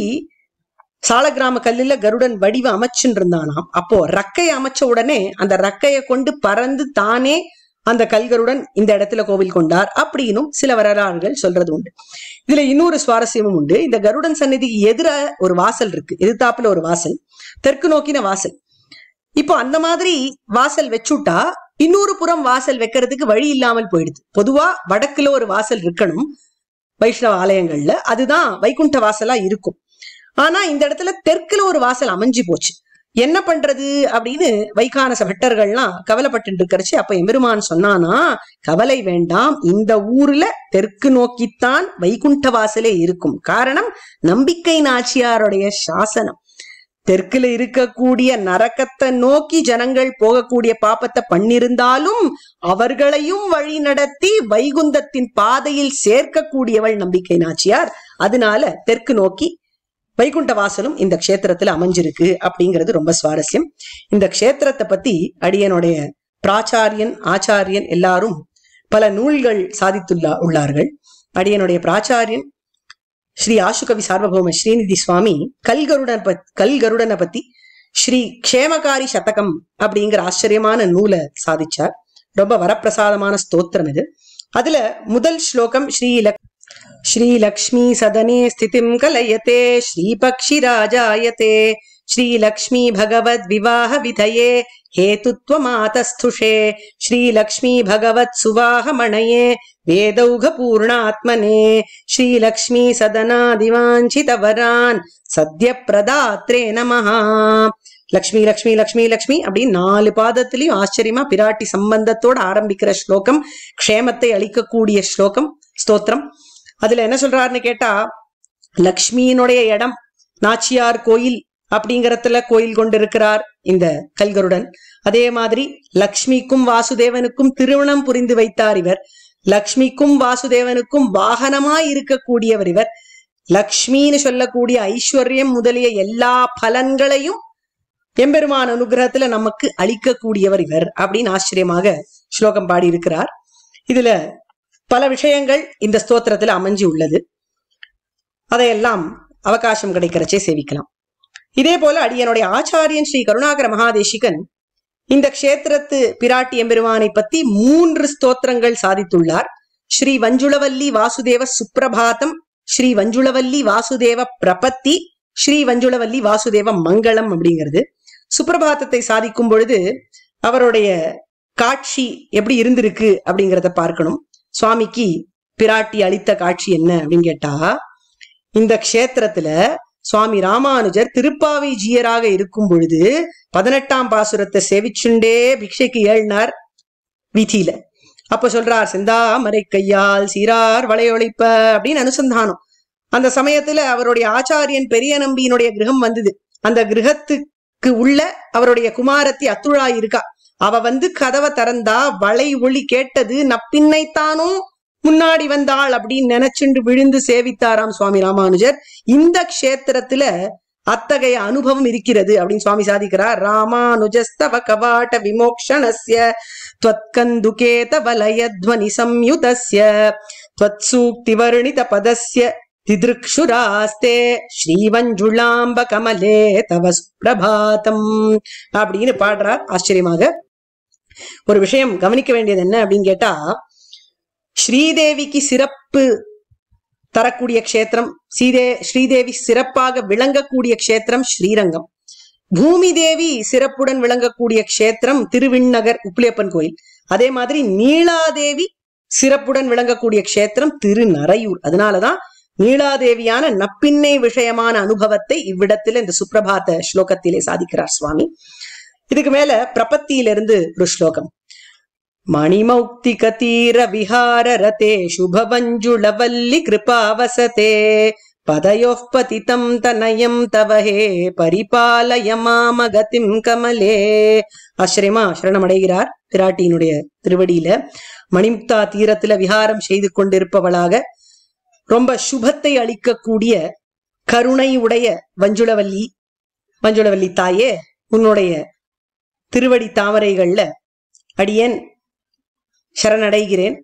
சாலக்கிராம கல்லுல கருடன் வடிவ அமைச்சுன்னு இருந்தானாம். அப்போ ரக்கையை அமைச்ச உடனே அந்த ரக்கையை கொண்டு பறந்து தானே அந்த கல்கருடன் இந்த இடத்துல கோவில் கொண்டார் அப்படின்னும் சில வரலாறுகள் சொல்றது உண்டு. இதுல இன்னொரு சுவாரஸ்யமும் உண்டு. இந்த கருடன் சந்நிதிக்கு எதிர ஒரு வாசல் இருக்கு, எதிர்த்தாப்புல ஒரு வாசல், தெற்கு நோக்கின வாசல். இப்போ அந்த மாதிரி வாசல் வச்சுட்டா இன்னொரு புறம் வாசல் வைக்கிறதுக்கு வழி இல்லாமல் போயிடுது. பொதுவா வடக்குல ஒரு வாசல் இருக்கணும் வைஷ்ணவ ஆலயங்கள்ல, அதுதான் வைகுண்ட வாசலா இருக்கும். ஆனா இந்த இடத்துல தெற்குல ஒரு வாசல் அமைஞ்சு போச்சு. என்ன பண்றது அப்படின்னு வைகானச பட்டர்கள்லாம் கவலைப்பட்டு இருக்கிறச்சு. அப்ப எம்பெருமான் சொன்னானா, கவலை வேண்டாம், இந்த ஊர்ல தெற்கு நோக்கித்தான் வைகுண்ட வாசலே இருக்கும். காரணம் நம்பிக்கை நாச்சியாருடைய சாசனம். தெற்குல இருக்கக்கூடிய நரக்கத்தை நோக்கி ஜனங்கள் போகக்கூடிய பாப்பத்தை பண்ணிருந்தாலும் அவர்களையும் வழி நடத்தி வைகுந்தத்தின் பாதையில் சேர்க்கக்கூடியவள் நம்பிக்கை நாச்சியார். அதனால தெற்கு நோக்கி வைகுண்ட வாசலும் இந்த க்ஷேத்திரத்துல அமைஞ்சிருக்கு அப்படிங்கிறது ரொம்ப சுவாரஸ்யம். இந்த க்ஷேத்திரத்தை பத்தி அடியனுடைய பிராச்சாரியன் ஆச்சாரியன் எல்லாரும் பல நூல்கள் உள்ளார்கள். அடியனுடைய பிராச்சாரியன் ஸ்ரீ ஆசுகவி சார்வபௌம ஸ்ரீநிதி சுவாமி கல்கருடனை பத்தி ஸ்ரீ க்ஷேமகாரி சதகம் அப்படிங்கிற ஆச்சரியமான நூலை சாதிச்சார். ரொம்ப வரப்பிரசாதமான ஸ்தோத்திரம் இது. அதுல முதல் ஸ்லோகம் ஸ்ரீ லக்ஷ்மி சதனே ஸ்திதிம் கலயதே ஸ்ரீபக்ஷி ராஜாயதே ஸ்ரீ லக்ஷ்மி பகவத் விவாஹ விதயே हेतुत्वमातस्थुषे श्रीलक्ष्मी भगवत् सुवाहमणये वेदौघ पूर्णात्मने श्रीलक्ष्मी सदनादिवाञ्छितवरान् सद्य प्रदात्रे नमः. லக்ஷ்மி லக்ஷ்மி லக்ஷ்மி லக்ஷ்மி அப்படின்னு 4 பாதத்திலையும் ஆச்சரியமா பிராட்டி சம்பந்தத்தோட ஆரம்பிக்கிற ஸ்லோகம், க்ஷேமத்தை அளிக்கக்கூடிய ஸ்லோகம், ஸ்தோத்திரம். அதுல என்ன சொல்றாருன்னு கேட்டா, லக்ஷ்மியினுடைய இடம் நாச்சியார் கோயில் அப்படிங்கறதுல கோயில் கொண்டிருக்கிறார் இந்த கல்கருடன். அதே மாதிரி லக்ஷ்மிக்கும் வாசுதேவனுக்கும் திருமணம் புரிந்து வைத்தார் இவர். லக்ஷ்மிக்கும் வாசுதேவனுக்கும் வாகனமாய் இருக்கக்கூடியவர் இவர். லக்ஷ்மின்னு சொல்லக்கூடிய ஐஸ்வர்யம் முதலிய எல்லா பலன்களையும் எம்பெருமான் அனுகிரகத்துல நமக்கு அளிக்கக்கூடியவர் இவர் அப்படின்னு ஆச்சரியமாக ஸ்லோகம் பாடி இருக்கிறார். இதுல பல விஷயங்கள் இந்த ஸ்தோத்திரத்துல அமைஞ்சு உள்ளது. அதையெல்லாம் அவகாசம் கிடைக்கிறச்சே சேவிக்கலாம். இதே போல அடியனுடைய ஆச்சாரியன் ஸ்ரீ கருணாகர மகாதேசிகன் இந்த க்ஷேத்திரத்து பிராட்டி எம்பெருமானை பத்தி 3 ஸ்தோத்திரங்கள் சாதித்துள்ளார். ஸ்ரீ வஞ்சுளவல்லி வாசுதேவ சுப்பிரபாதம், ஸ்ரீ வஞ்சுளவல்லி வாசுதேவ பிரபத்தி, ஸ்ரீ வஞ்சுளவல்லி வாசுதேவ மங்களம் அப்படிங்கிறது. சுப்பிரபாதத்தை சாதிக்கும் பொழுது அவருடைய காட்சி எப்படி இருந்திருக்கு அப்படிங்கிறத பார்க்கணும். சுவாமிக்கு பிராட்டி அளித்த காட்சி என்ன அப்படின்னு கேட்டா, இந்த க்ஷேத்திரத்துல சுவாமி ராமானுஜர் திருப்பாவை ஜீயராக இருக்கும் பொழுது 18ஆம் பாசுரத்தை சேவிச்சுண்டே பிக்ஷைக்கு ஏழ்னார் வீதியில. அப்ப சொல்றார், செந்தாமரை கையால் சீரார் வளையொழிப்ப அப்படின்னு அனுசந்தானம். அந்த சமயத்துல அவருடைய ஆச்சாரியன் பெரிய நம்பியினுடைய கிரகம் வந்தது. அந்த கிரகத்துக்கு உள்ள அவருடைய குமாரத்தி அத்துழாய் இருக்கா. அவ கதவை திறந்தா வளை ஒளி கேட்டது, நப்பின்னைத்தானும் முன்னாடி வந்தாள் அப்படின்னு நினைச்சுண்டு விழுந்து சேவித்தாராம் சுவாமி ராமானுஜர். இந்த க்ஷேத்திரத்துல அத்தகைய அனுபவம் இருக்கிறது அப்படின்னு சுவாமி சாதிக்கிறார். ராமானுஜஸ்தவ கவாட்ட விமோக்ஷணஸ்ய த்வத்கந்துகேத வலயத்வனி சம்யுதஸ்ய த்வத்சூக்தி வர்ணித பதஸ்ய திதிருக்ஷுராஸ்தே ஸ்ரீவஞ்சுளாம்ப கமலே தவ சுப்ரபாதம் அப்படின்னு பாடுறார். ஆச்சரியமாக ஒரு விஷயம் கவனிக்க வேண்டியது என்ன அப்படின்னு கேட்டா, ஸ்ரீதேவிக்கு சிறப்பு தரக்கூடிய க்ஷேத்திரம், ஸ்ரீதேவி சிறப்பாக விளங்கக்கூடிய க்ஷேத்திரம் ஸ்ரீரங்கம். பூமி தேவி சிறப்புடன் விளங்கக்கூடிய க்ஷேத்திரம் திருவிண்ணகர் உப்பிலியப்பன் கோயில். அதே மாதிரி நீலாதேவி சிறப்புடன் விளங்கக்கூடிய க்ஷேத்திரம் திருநரையூர். அதனாலதான் நீலாதேவியான நப்பின்னை விஷயமான அனுபவத்தை இவ்விடத்தில் இந்த சுப்ரபாத ஸ்லோகத்திலே சாதிக்கிறார் சுவாமி. இதுக்கு மேல பிரபத்தியிலிருந்து ஒரு ஸ்லோகம். மணிமௌக்திக தீர விஹார ரதே சுபவஞ்சுளவல்லி கிருபாவசதே பதயோஃ பதிதம் தனயம் தவஹே பரிபாலய மாமகதிம் கமலே. ஆச்சரியமா சரணமடைகிறார் பிராட்டியினுடைய திருவடியில. மணிமுக்தா தீரத்துல விஹாரம் செய்து கொண்டிருப்பவளாக ரொம்ப சுபத்தை அளிக்கக்கூடிய கருணை உடைய வஞ்சுளவல்லி தாயே, உன்னுடைய திருவடி தாமரைகள்ல அடியேன் சரணடைகிறேன்,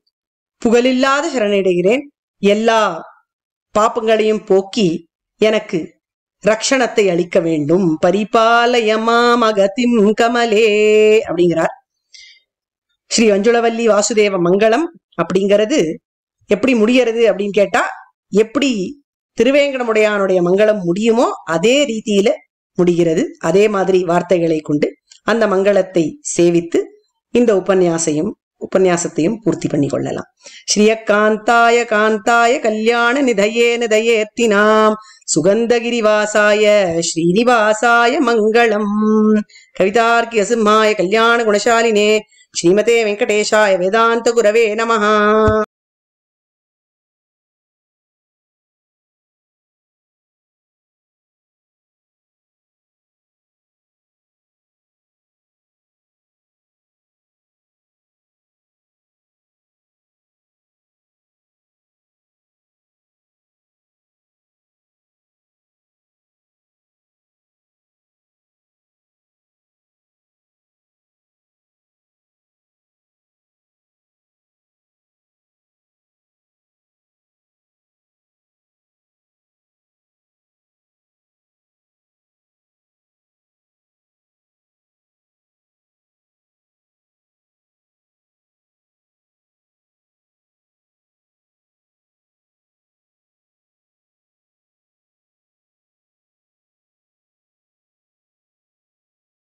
புகழில்லாத சரணடைகிறேன். எல்லா பாப்பங்களையும் போக்கி எனக்கு ரக்ஷணத்தை அளிக்க வேண்டும். பரிபாலயமா மகதிம் கமலே அப்படிங்கிறார். ஸ்ரீ வஞ்சுளவல்லி வாசுதேவ மங்களம் அப்படிங்கிறது எப்படி முடியறது அப்படின்னு கேட்டா, எப்படி திருவேங்கடமுடையானுடைய மங்களம் முடியுமோ அதே ரீதியில முடிகிறது. அதே மாதிரி வார்த்தைகளை கொண்டு அந்த மங்களத்தை சேவித்து இந்த உபன்யாசத்தையும் பூர்த்தி பண்ணி கொள்ளலாம். ஸ்ரீயகாந்தாய காந்தாய கல்யாண நிதயே நிதயேத்தினாம் சுகந்தகிரிவாசாய ஸ்ரீனிவாசாய மங்களம். கவிதார்க்கிய சிம்மாய கல்யாண குணசாலினே ஸ்ரீமதே வெங்கடேஷாய வேதாந்த குரவே நமஹ.